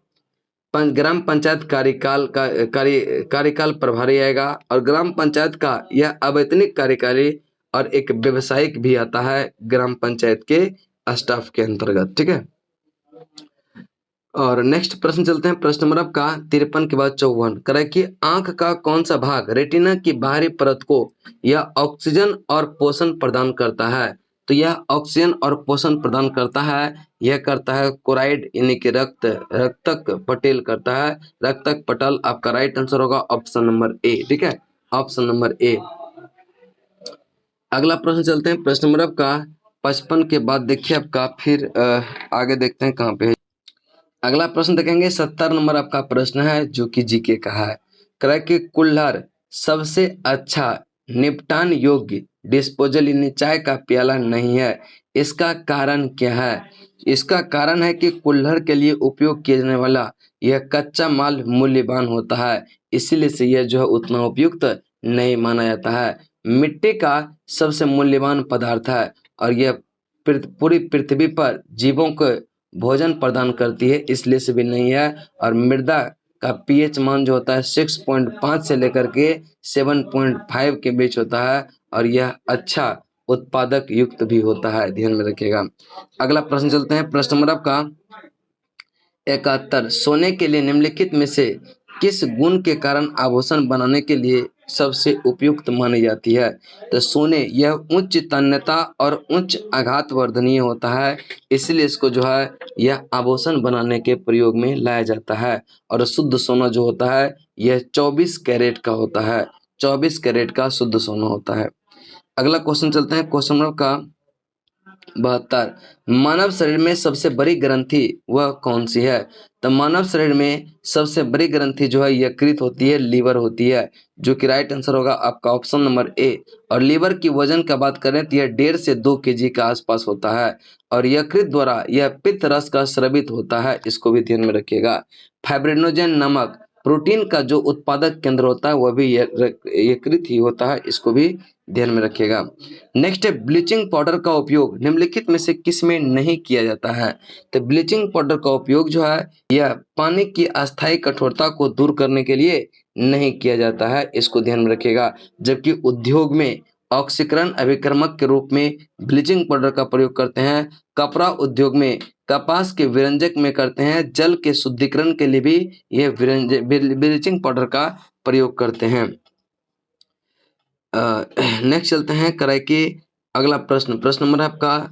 ग्राम पंचायत कार्यकाल प्रभारी आएगा, और ग्राम पंचायत का यह अवैतनिक कार्यकारी और एक व्यवसायिक भी आता है ग्राम पंचायत के स्टाफ के अंतर्गत। ठीक है, और नेक्स्ट प्रश्न चलते हैं, प्रश्न नंबर आपका 53 के बाद 54 करे कि आंख का कौन सा भाग रेटिना की बाहरी परत को यह ऑक्सीजन और पोषण प्रदान करता है? तो यह ऑक्सीजन और पोषण प्रदान करता है, यह करता है कोराइड यानी कि रक्तक पटेल करता है, रक्तक पटल। आपका राइट आंसर होगा ऑप्शन नंबर ए। ठीक है, ऑप्शन नंबर ए। अगला प्रश्न चलते हैं, प्रश्न नंबर आपका 55 के बाद देखिए आपका फिर आगे देखते हैं कहाँ पे है। अगला प्रश्न देखेंगे 70 नंबर आपका प्रश्न है जो कि जीके का है। कह कि कुल्हड़ सबसे अच्छा निपटान योग्य डिस्पोजल यानी चाय का प्याला नहीं है, इसका कारण क्या है? इसका कारण है कि कुल्हड़ के लिए उपयोग किया जाने वाला यह कच्चा माल मूल्यवान होता है, इसीलिए से यह जो है उतना उपयुक्त नहीं माना जाता है। मिट्टी का सबसे मूल्यवान पदार्थ है और यह पूरी पृथ्वी पर जीवों को भोजन प्रदान करती है, इसलिए से भी नहीं है। और मृदा का पीएच मान जो होता है 6.5 से लेकर के 7.5 के बीच होता है और यह अच्छा उत्पादक युक्त भी होता है, ध्यान में रखिएगा। अगला प्रश्न चलते हैं, प्रश्न नंबर आपका 71 सोने के लिए निम्नलिखित में से किस गुण के कारण आभूषण बनाने के लिए सबसे उपयुक्त मानी जाती है? तो सोने यह उच्च तन्यता और उच्च आघात वर्धनीय होता है, इसलिए इसको जो है यह आभूषण बनाने के प्रयोग में लाया जाता है। और शुद्ध सोना जो होता है यह 24 कैरेट का होता है, 24 कैरेट का शुद्ध सोना होता है। अगला क्वेश्चन चलते हैं, क्वेश्चन नंबर का 72 मानव शरीर में सबसे बड़ी ग्रंथि वह कौन सी है? तो मानव शरीर में सबसे बड़ी ग्रंथि जो है यकृत होती है, लीवर होती है, जो कि राइट आंसर होगा आपका ऑप्शन नंबर ए। और लीवर की वजन का बात करें तो यह 1.5 से 2 kg के आसपास होता है और यकृत द्वारा यह पित्त रस का स्रावित होता है, इसको भी ध्यान में रखिएगा। फाइब्रिनोजेन नामक प्रोटीन का जो उत्पादक केंद्र होता है वह भी यकृत ही होता है, इसको भी ध्यान में रखिएगा। नेक्स्ट है ब्लीचिंग पाउडर का उपयोग निम्नलिखित में से किस में नहीं किया जाता है? तो ब्लीचिंग पाउडर का उपयोग जो है यह पानी की अस्थायी कठोरता को दूर करने के लिए नहीं किया जाता है, इसको ध्यान में रखिएगा। जबकि उद्योग में ऑक्सीकरण अभिक्रमक के रूप में ब्लीचिंग पाउडर का प्रयोग करते हैं, कपड़ा उद्योग में कपास के विरंजक में करते हैं, जल के शुद्धिकरण के लिए भी यह ब्लीचिंग पाउडर का प्रयोग करते हैं। नेक्स्ट चलते हैं कराई की अगला प्रश्न, प्रश्न नंबर आपका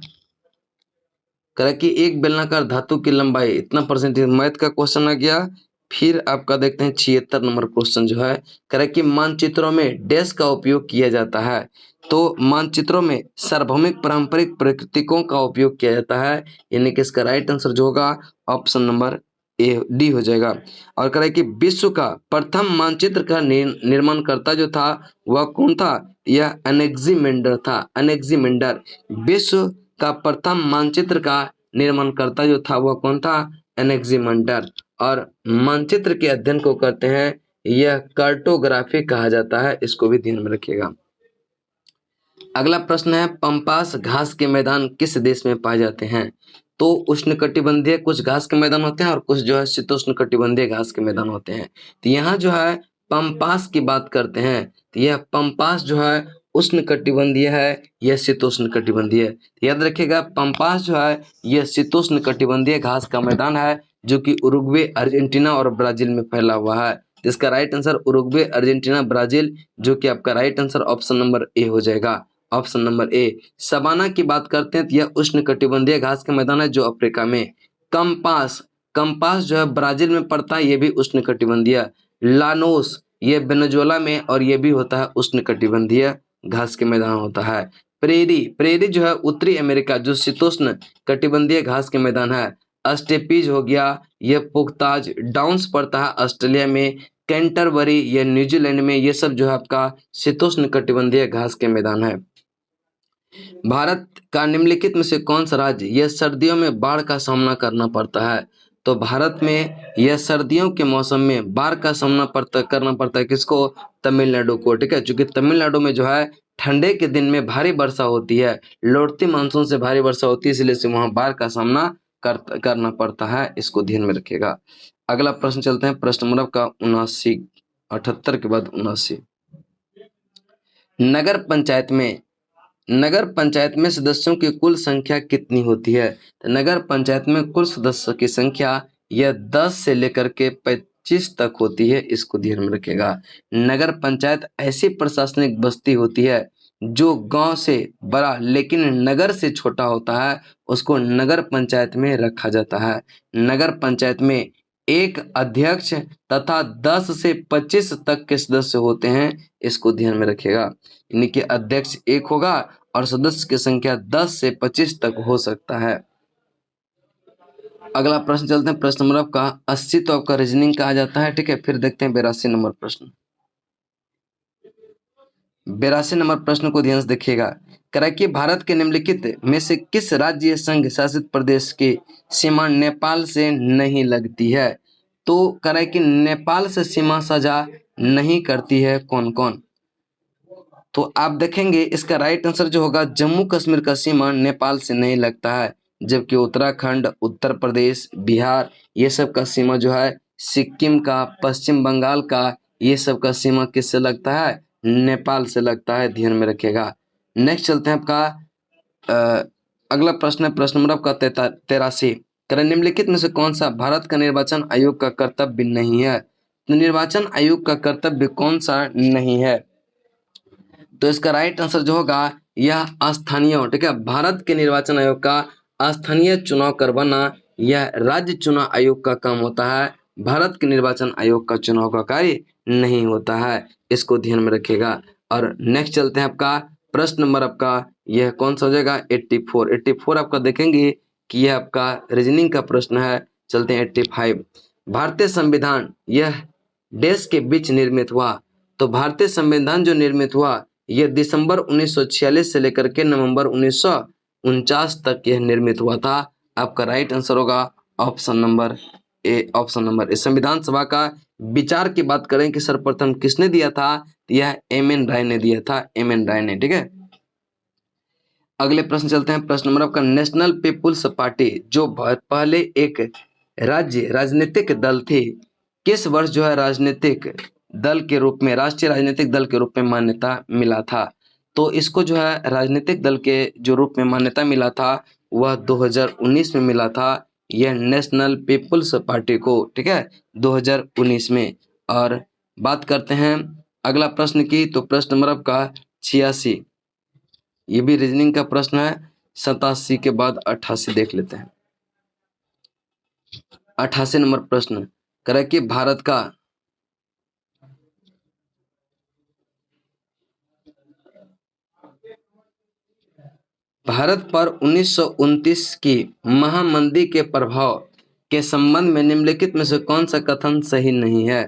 कराई की एक बेलनाकार धातु की लंबाई इतना परसेंटेज, मैथ का क्वेश्चन आ गया। फिर आपका देखते हैं 76 नंबर क्वेश्चन जो है कराई की मानचित्रों में डैश का उपयोग किया जाता है? तो मानचित्रों में सार्वभौमिक पारंपरिक प्रतीकों का उपयोग किया जाता है, यानी कि इसका राइट आंसर जो होगा ऑप्शन नंबर ए डी हो जाएगा। और कह रहा है कि विश्व का प्रथम मानचित्र का निर्माणकर्ता जो था वह कौन था? यह एनेक्सिमेंडर था, एनेक्सिमेंडर। विश्व का प्रथम मानचित्र का निर्माणकर्ता जो था वह कौन था? एनेक्सिमेंडर। और मानचित्र के अध्ययन को करते हैं यह कार्टोग्राफी कहा जाता है, इसको भी ध्यान में रखिएगा। अगला प्रश्न है पंपास घास के मैदान किस देश में पाए जाते हैं? तो उष्णकटिबंधीय कुछ घास के मैदान होते हैं और कुछ जो है शीतोष्णकटिबंधीय घास के मैदान होते हैं। तो यहाँ जो है पंपास की बात करते हैं तो यह पंपास जो है उष्णकटिबंधीय है, यह शीतोष्णकटिबंधीय है। याद रखिएगा पंपास जो है यह शीतोष्णकटिबंधीय घास का मैदान है जो कि उरुग्वे, अर्जेंटीना और ब्राजील में फैला हुआ है। इसका right answer Uruguay, Argentina, Brazil, जो कि आपका right answer option number A हो जाएगा, ऑप्शन नंबर ए। सवाना की बात करते हैं तो यह उष्णकटिबंधीय घास का मैदान है जो अफ्रीका में। कंपास, कंपास जो है ब्राजील में पड़ता है, यह भी उष्णकटिबंधीय। लानोस ये वेनेजुएला में और ये भी होता है उष्णकटिबंधीय घास के मैदान होता है। प्रेरी जो है उत्तरी अमेरिका जो शीतोष्ण कटिबंधीय घास के मैदान है। स्टेपीज हो गया, यह पुख्ताज डाउन्स पड़ता है ऑस्ट्रेलिया में। कैंटरबरी यह न्यूजीलैंड में, ये सब जो है आपका शीतोष्ण कटिबंधीय घास के मैदान है। भारत का निम्नलिखित में से कौन सा राज्य यह सर्दियों में बाढ़ का सामना करना पड़ता है? तो भारत में यह सर्दियों के मौसम में बाढ़ का सामना करना पड़ता है किसको? तमिलनाडु को। ठीक है, क्योंकि तमिलनाडु में जो है ठंडे के दिन में भारी वर्षा होती है, लौटती मानसून से भारी वर्षा होती है, इसलिए से वहां बाढ़ का सामना करना पड़ता है। इसको ध्यान में रखिएगा। अगला प्रश्न चलते हैं, प्रश्न नंबर का 79, 78 के बाद 79। नगर पंचायत में सदस्यों की कुल संख्या कितनी होती है? तो नगर पंचायत में कुल सदस्यों की संख्या यह 10 से लेकर के 25 तक होती है। इसको ध्यान में रखिएगा। नगर पंचायत ऐसी प्रशासनिक बस्ती होती है जो गांव से बड़ा लेकिन नगर से छोटा होता है, उसको नगर पंचायत में रखा जाता है। नगर पंचायत में एक अध्यक्ष तथा 10 से 25 तक के सदस्य होते हैं। इसको ध्यान में रखिएगा। यानी कि अध्यक्ष एक होगा और सदस्य की संख्या 10 से 25 तक हो सकता है। अगला प्रश्न चलते हैं, प्रश्न नंबर आपका 80 तो आपका रीजनिंग का आ जाता है। ठीक है, फिर देखते हैं 82 नंबर प्रश्न। 82 नंबर प्रश्न को ध्यान से देखिएगा। कह रहा है कि भारत के निम्नलिखित में से किस राज्य संघ शासित प्रदेश की सीमा नेपाल से नहीं लगती है? तो कह रहा है कि नेपाल से सीमा साझा नहीं करती है कौन कौन? तो आप देखेंगे इसका राइट आंसर जो होगा, जम्मू कश्मीर का सीमा नेपाल से नहीं लगता है, जबकि उत्तराखंड, उत्तर प्रदेश, बिहार ये सब का सीमा जो है सिक्किम का, पश्चिम बंगाल का, ये सब का सीमा किससे लगता है? नेपाल से लगता है। ध्यान में रखिएगा। नेक्स्ट चलते हैं आपका अगला प्रश्न है, प्रश्न नंबर आपका 83। निम्नलिखित में से कौन सा भारत का निर्वाचन आयोग का कर्तव्य नहीं है? तो निर्वाचन आयोग का कर्तव्य कौन सा नहीं है? तो इसका राइट आंसर जो होगा यह स्थानीय। ठीक है, भारत के निर्वाचन आयोग का स्थानीय चुनाव करवाना यह राज्य चुनाव आयोग का काम होता है। भारत के निर्वाचन आयोग का चुनाव का कार्य नहीं होता है। इसको ध्यान में रखिएगा। और नेक्स्ट चलते हैं आपका प्रश्न नंबर आपका यह कौन सा हो जाएगा? 84 आपका देखेंगे कि यह आपका रीजनिंग का प्रश्न है। चलते हैं 85। भारतीय संविधान यह देश के बीच निर्मित हुआ। तो भारतीय संविधान जो निर्मित हुआ यह दिसंबर 1946 से लेकर के नवंबर 1949 तक यह निर्मित हुआ था। आपका राइट आंसर होगा option number A. Option number A. संविधान सभा का विचार की बात करें कि सर्वप्रथम किसने दिया था, तो यह एम.एन. राय ने दिया था। एम.एन. राय ने। ठीक है, अगले प्रश्न चलते हैं, प्रश्न नंबर आपका नेशनल पीपुल्स पार्टी जो पहले एक राजनीतिक दल थी, किस वर्ष जो है राजनीतिक दल के रूप में, राष्ट्रीय राजनीतिक दल के रूप में मान्यता मिला था? तो इसको जो है राजनीतिक दल के जो रूप में मान्यता मिला था वह 2019 में मिला था, यह नेशनल पीपुल्स पार्टी को। ठीक है, 2019 में। और बात करते हैं अगला प्रश्न की, तो प्रश्न नंबर आपका 86, ये भी रीजनिंग का प्रश्न है। 87 के बाद 88 देख लेते हैं। 88 नंबर प्रश्न कह कि भारत पर 1929 की महामंदी के प्रभाव के संबंध में निम्नलिखित में से कौन सा कथन सही नहीं है?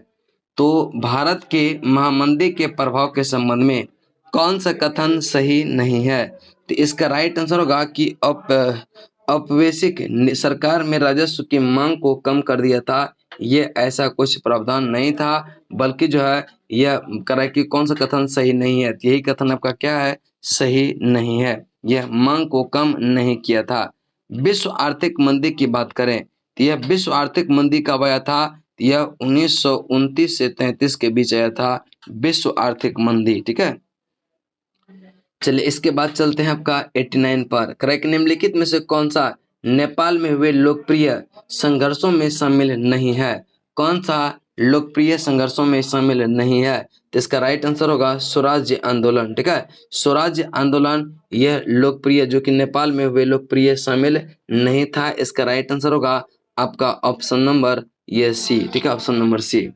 तो भारत के महामंदी के प्रभाव के संबंध में कौन सा कथन सही नहीं है? तो इसका राइट आंसर होगा कि औपवेशिक सरकार में राजस्व की मांग को कम कर दिया था। ये ऐसा कुछ प्रावधान नहीं था, बल्कि जो है यह करा कि कौन सा कथन सही नहीं है। यही कथन आपका क्या है? सही नहीं है। यह मांग को कम नहीं किया था। विश्व आर्थिक मंदी की बात करें तो यह विश्व आर्थिक मंदी कब आया था? यह 1929 से 33 के बीच आया था विश्व आर्थिक मंदी। ठीक है, चलिए इसके बाद चलते हैं आपका 89 पर। करेक्ट, निम्नलिखित में से कौन सा नेपाल में हुए लोकप्रिय संघर्षों में शामिल नहीं है? कौन सा लोकप्रिय संघर्षों में शामिल नहीं है? तो इसका राइट आंसर होगा स्वराज्य आंदोलन। ठीक है, स्वराज्य आंदोलन यह लोकप्रिय जो कि नेपाल में हुए लोकप्रिय शामिल नहीं था। इसका राइट आंसर होगा आपका ऑप्शन नंबर ये सी। ठीक है, ऑप्शन नंबर सी।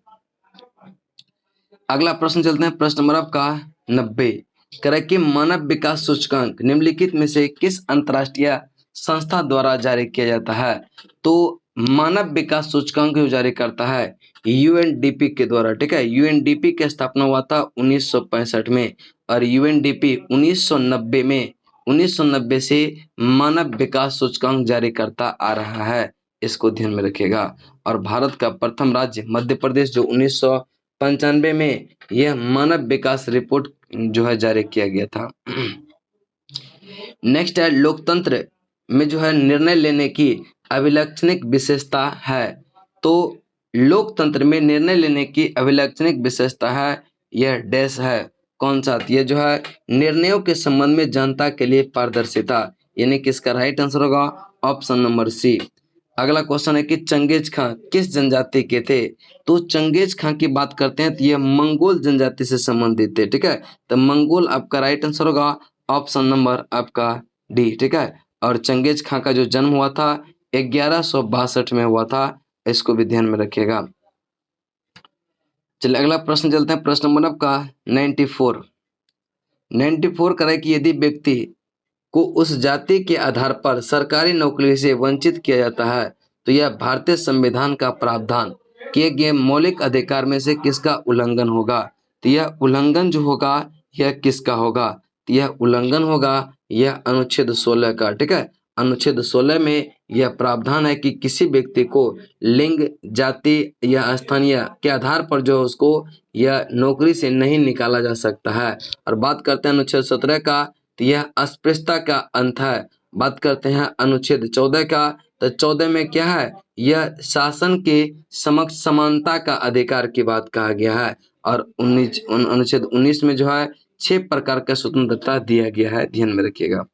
अगला प्रश्न चलते हैं, प्रश्न नंबर आपका 90। करें कि मानव विकास सूचकांक निम्नलिखित में से किस अंतरराष्ट्रीय संस्था द्वारा जारी किया जाता है? तो मानव विकास सूचकांक जो जारी करता है यूएनडीपी के द्वारा, ठीक है। यूएनडीपी की स्थापना हुआ था 1965 में और यूएनडीपी 1990 से मानव विकास सूचकांक जारी करता आ रहा है, इसको ध्यान में रखिएगा। और भारत का प्रथम राज्य मध्य प्रदेश जो 1995 में यह मानव विकास रिपोर्ट जो है जारी किया गया था। नेक्स्ट है लोकतंत्र में जो है निर्णय लेने की अभिलक्षणिक विशेषता है। तो लोकतंत्र में निर्णय लेने की अभिलक्षणिक विशेषता है यह डैश है, कौन सा? यह जो है निर्णयों के संबंध में जनता के लिए पारदर्शिता, यानी कि इसका राइट आंसर होगा ऑप्शन नंबर सी। अगला क्वेश्चन है कि चंगेज खां किस जनजाति के थे? तो चंगेज खां की बात करते हैं तो यह मंगोल जनजाति से संबंधित थे, ठीक है। तो मंगोल आपका राइट आंसर होगा ऑप्शन नंबर आपका डी, ठीक है। और चंगेज खां का जो जन्म हुआ था 1162 में हुआ था, इसको भी ध्यान में रखिएगा। चलिए अगला प्रश्न चलते हैं, प्रश्न नंबर आपका 94 करें कि यदि व्यक्ति को उस जाति के आधार पर सरकारी नौकरी से वंचित किया जाता है तो यह भारतीय संविधान का प्रावधान किए गए मौलिक अधिकार में से किसका उल्लंघन होगा? तो यह उल्लंघन जो होगा यह किसका होगा? तो यह उल्लंघन होगा यह अनुच्छेद 16 का, ठीक है। अनुच्छेद 16 में यह प्रावधान है कि किसी व्यक्ति को लिंग, जाति या स्थानीय के आधार पर जो उसको यह नौकरी से नहीं निकाला जा सकता है। और बात करते हैं अनुच्छेद 17 का, तो यह अस्पृश्यता का अंत है। बात करते हैं अनुच्छेद 14 का, तो 14 में क्या है? यह शासन के समक्ष समानता का अधिकार की बात कहा गया है। और अनुच्छेद 19 में जो है 6 प्रकार का स्वतंत्रता दिया गया है, ध्यान में रखिएगा।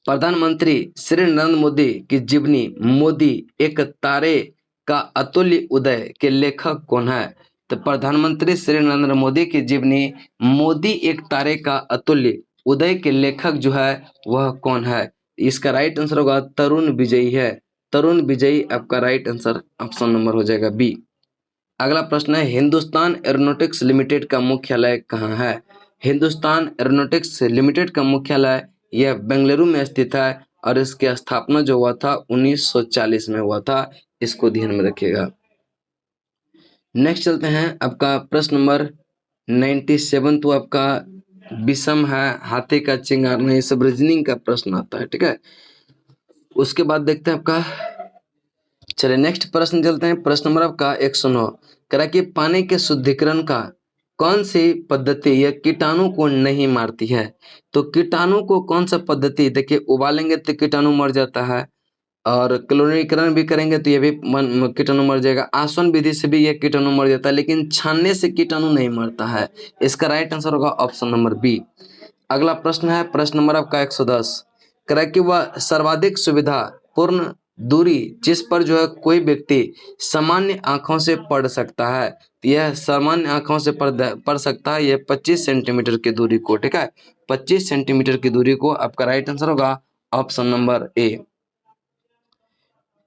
प्रधानमंत्री श्री नरेंद्र मोदी की जीवनी मोदी एक तारे का अतुल्य उदय के लेखक कौन है? तो प्रधानमंत्री श्री नरेंद्र मोदी की जीवनी मोदी एक तारे का अतुल्य उदय के लेखक जो है वह कौन है? इसका राइट आंसर होगा तरुण विजयी है। तरुण विजयी आपका राइट आंसर ऑप्शन नंबर हो जाएगा बी। अगला प्रश्न है हिंदुस्तान एरोनॉटिक्स लिमिटेड का मुख्यालय कहाँ है? हिंदुस्तान एरोनॉटिक्स लिमिटेड का मुख्यालय यह बेंगलुरु में स्थित है और इसकी स्थापना जो हुआ था 1940 में हुआ था, इसको ध्यान में रखिएगा। नेक्स्ट चलते हैं आपका प्रश्न नंबर 97, तो आपका विषम है, हाथी का चिंगारना, ये सब रीजनिंग का प्रश्न आता है, ठीक है। उसके बाद देखते हैं आपका, चलिए नेक्स्ट प्रश्न चलते हैं, प्रश्न नंबर आपका 109 करा कि पानी के शुद्धिकरण का कौन सी पद्धति यह कीटाणु को नहीं मारती है? तो कीटाणु को कौन सा पद्धति, देखिए उबालेंगे तो कीटाणु मर जाता है और क्लोरीकरण भी करेंगे तो ये भी कीटाणु मर जाएगा, आसवन विधि से भी यह कीटाणु मर जाता है, लेकिन छानने से कीटाणु नहीं मरता है। इसका राइट आंसर होगा ऑप्शन नंबर बी। अगला प्रश्न है प्रश्न नंबर आपका 110 करा कि वह सर्वाधिक सुविधा पूर्ण दूरी जिस पर जो है कोई व्यक्ति सामान्य आंखों से पढ़ सकता है, तो यह सामान्य आंखों से पढ़ सकता है यह 25 सेंटीमीटर की दूरी को, ठीक है। 25 सेंटीमीटर की दूरी को आपका राइट आंसर होगा ऑप्शन नंबर ए।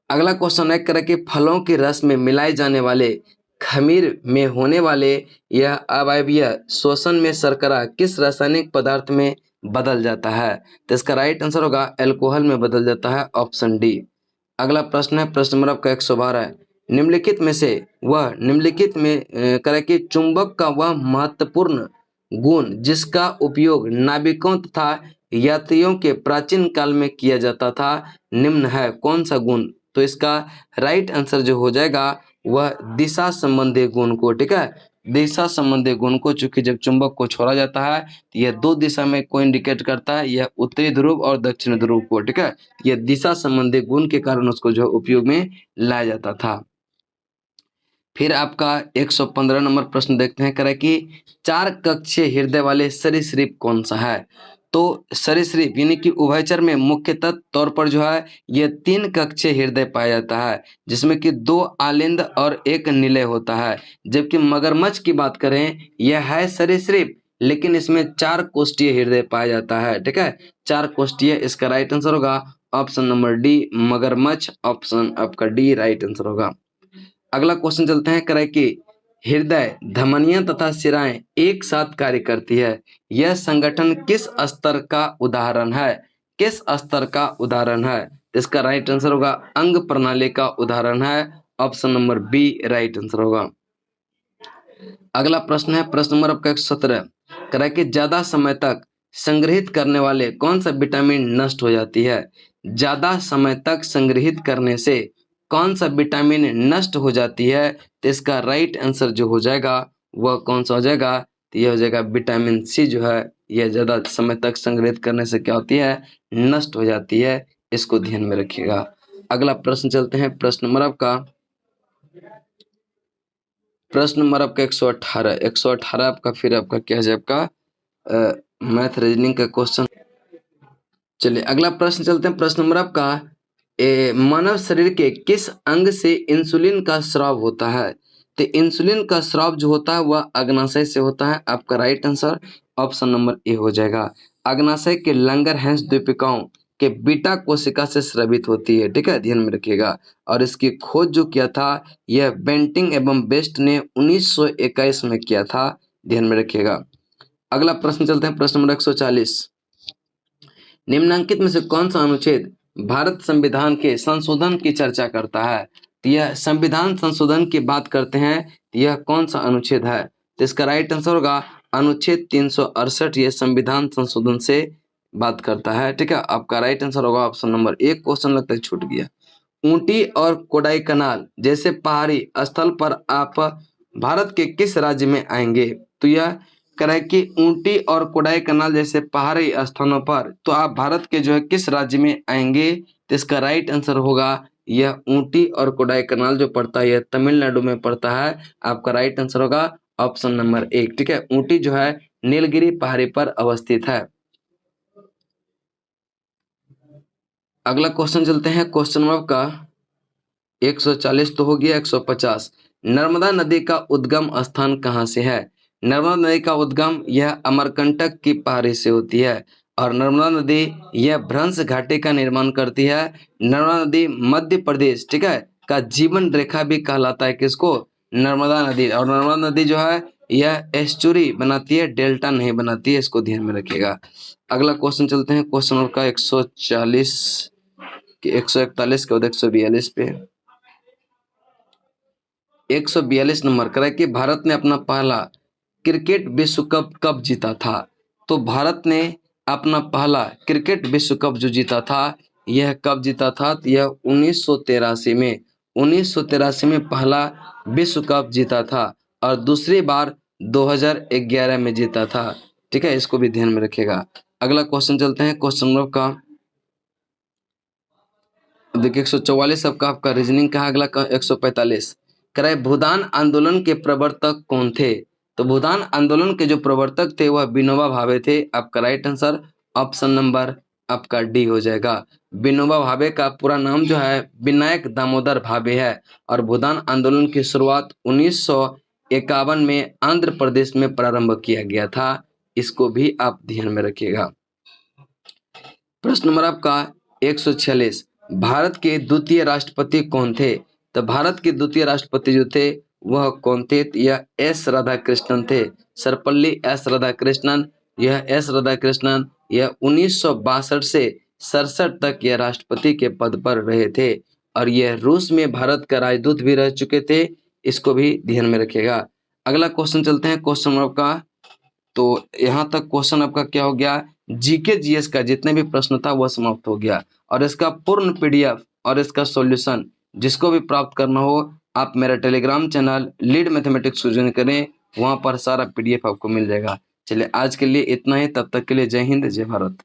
अगला क्वेश्चन है करें कि फलों के रस में मिलाए जाने वाले खमीर में होने वाले यह अवायवीय शोषण में शर्करा किस रासायनिक पदार्थ में बदल जाता है? तो इसका राइट आंसर होगा अल्कोहल में बदल जाता है, ऑप्शन डी। अगला प्रश्न है प्रश्न नंबर आपका 112 निम्नलिखित में करें कि चुंबक का वह महत्वपूर्ण गुण जिसका उपयोग नाविकों तथा यात्रियों के प्राचीन काल में किया जाता था निम्न है, कौन सा गुण? तो इसका राइट आंसर जो हो जाएगा वह दिशा संबंधी गुण को, ठीक है। दिशा संबंधी गुण को, चूंकि जब चुंबक को छोड़ा जाता है तो यह दो दिशा में को इंडिकेट करता है, यह उत्तरी ध्रुव और दक्षिण ध्रुव को, ठीक है। यह दिशा संबंधी गुण के कारण उसको जो उपयोग में लाया जाता था। फिर आपका 115 नंबर प्रश्न देखते हैं करें कि 4 कक्षीय हृदय वाले सरीसृप कौन सा है? तो सरीसृप यानी कि उभयचर में मुख्यतः तौर पर जो है ये 3 कक्षीय हृदय पाया जाता है, जिसमें कि 2 आलिंद और 1 निलय होता है। जबकि मगरमच्छ की बात करें यह है सरीसृप, लेकिन इसमें 4 कोष्ठीय हृदय पाया जाता है, ठीक है। 4 कोष्ठीय, इसका राइट आंसर होगा ऑप्शन नंबर डी मगरमच्छ, ऑप्शन आपका डी राइट आंसर होगा। अगला क्वेश्चन चलते हैं करें कि हृदय, धमनियां तथा शिराएं एक साथ कार्य करती है। यह संगठन किस स्तर का उदाहरण है? किस स्तर का उदाहरण है? इसका राइट आंसर होगा अंग प्रणाली का उदाहरण है। Option number B right answer होगा। अगला प्रश्न है प्रश्न नंबर आपका 117। कह रहा है कि ज्यादा समय तक संग्रहित करने वाले कौन सा विटामिन नष्ट हो जाती है? ज्यादा समय तक संग्रहित करने से कौन सा विटामिन नष्ट हो जाती है? तो इसका राइट आंसर जो हो जाएगा वह कौन सा हो जाएगा? तो यह हो जाएगा विटामिन सी जो है यह ज्यादा समय तक संग्रहित करने से क्या होती है? नष्ट हो जाती है। इसको ध्यान में रखिएगा। अगला प्रश्न चलते हैं प्रश्न नंबर आपका प्रश्न नंबर आपका 118 आपका फिर आपका क्या है आपका मैथ रीजनिंग का क्वेश्चन। चलिए अगला प्रश्न चलते हैं प्रश्न नंबर आपका मानव शरीर के किस अंग से इंसुलिन का स्राव होता है? तो इंसुलिन का स्राव जो होता है वह अग्नाशय से होता है। आपका right answer option number A हो जाएगा। अग्नाशय के लंगरहैंस द्वीपिकाओं के बीटा कोशिका से स्रावित होती है। ठीक है, ध्यान में रखिएगा। और इसकी खोज जो किया था यह बेंटिंग एवं बेस्ट ने 1921 में किया था। ध्यान में रखिएगा। अगला प्रश्न चलते हैं प्रश्न नंबर 140। निम्नलिखित में से कौन सा अनुच्छेद भारत संविधान के संशोधन की चर्चा करता है? तो यह संविधान संशोधन की बात करते हैं। यह कौन सा अनुच्छेद है? तो इसका राइट आंसर होगा अनुच्छेद 368। यह संविधान संशोधन से बात करता है। ठीक है, आपका राइट आंसर होगा ऑप्शन नंबर एक। क्वेश्चन लगता है छूट गया। ऊटी और कोडाईकनाल जैसे पहाड़ी स्थल पर आप भारत के किस राज्य में आएंगे? तो यह कह रहा है कि ऊटी और कोडाईकनाल जैसे पहाड़ी स्थानों पर तो आप भारत के जो है किस राज्य में आएंगे? तो इसका राइट आंसर होगा यह ऊटी और कोडाईकनाल जो पड़ता है यह तमिलनाडु में पड़ता है। आपका राइट आंसर होगा ऑप्शन नंबर एक। ठीक है, ऊटी जो है नीलगिरी पहाड़ी पर अवस्थित है। अगला क्वेश्चन चलते हैं क्वेश्चन नंबर का 140 तो हो गया। 150 नर्मदा नदी का उद्गम स्थान कहाँ से है? नर्मदा नदी का उद्गम यह अमरकंटक की पहाड़ी से होती है। और नर्मदा नदी यह भ्रंश घाटी का निर्माण करती है। नर्मदा नदी मध्य प्रदेश ठीक है का जीवन रेखा भी कहलाता है। किसको? नर्मदा नदी। और नर्मदा नदी जो है यह एस्चुरी बनाती है, डेल्टा नहीं बनाती है। इसको ध्यान में रखिएगा। अगला क्वेश्चन चलते हैं क्वेश्चन नंबर का 140 कि 141 के बाद 142 पे 142 नंबर करा कि भारत ने अपना पहला क्रिकेट विश्व कप कब जीता था? तो भारत ने अपना पहला क्रिकेट विश्व कप जो जीता था यह कब जीता था? तो यह 1983 में 1983 में पहला विश्व कप जीता था। और दूसरी बार 2011 में जीता था। ठीक है, इसको भी ध्यान में रखिएगा। अगला क्वेश्चन चलते हैं क्वेश्चन नंबर का देखिए 144 आपका रीजनिंग का। अगला का 145 करे भूदान आंदोलन के प्रवर्तक कौन थे? तो भूदान आंदोलन के जो प्रवर्तक थे वह विनोबा भावे थे। आपका राइट आंसर ऑप्शन नंबर आपका डी हो जाएगा। विनोबा भावे का पूरा नाम जो है विनायक दामोदर भावे है। और भूदान आंदोलन की शुरुआत 1951 में आंध्र प्रदेश में प्रारंभ किया गया था। इसको भी आप ध्यान में रखिएगा। प्रश्न नंबर आपका 146 भारत के द्वितीय राष्ट्रपति कौन थे? तो भारत के द्वितीय राष्ट्रपति जो थे वह कौन थे? यह एस राधाकृष्णन थे। सर्वपल्ली एस राधाकृष्णन। यह एस राधाकृष्णन यह 1962 से 67 तक यह राष्ट्रपति के पद पर रहे थे। और यह रूस में भारत का राजदूत भी रह चुके थे। इसको भी ध्यान में रखिएगा। अगला क्वेश्चन चलते हैं क्वेश्चन नंबर का। तो यहाँ तक क्वेश्चन आपका क्या हो गया? जीके जीएस का जितने भी प्रश्न था वह समाप्त हो गया। और इसका पूर्ण पीडीएफ और इसका सॉल्यूशन जिसको भी प्राप्त करना हो आप मेरा टेलीग्राम चैनल लीड मैथमेटिक्स को ज्वाइन करें। वहां पर सारा पीडीएफ आपको मिल जाएगा। चलिए आज के लिए इतना ही। तब तक के लिए जय हिंद जय भारत।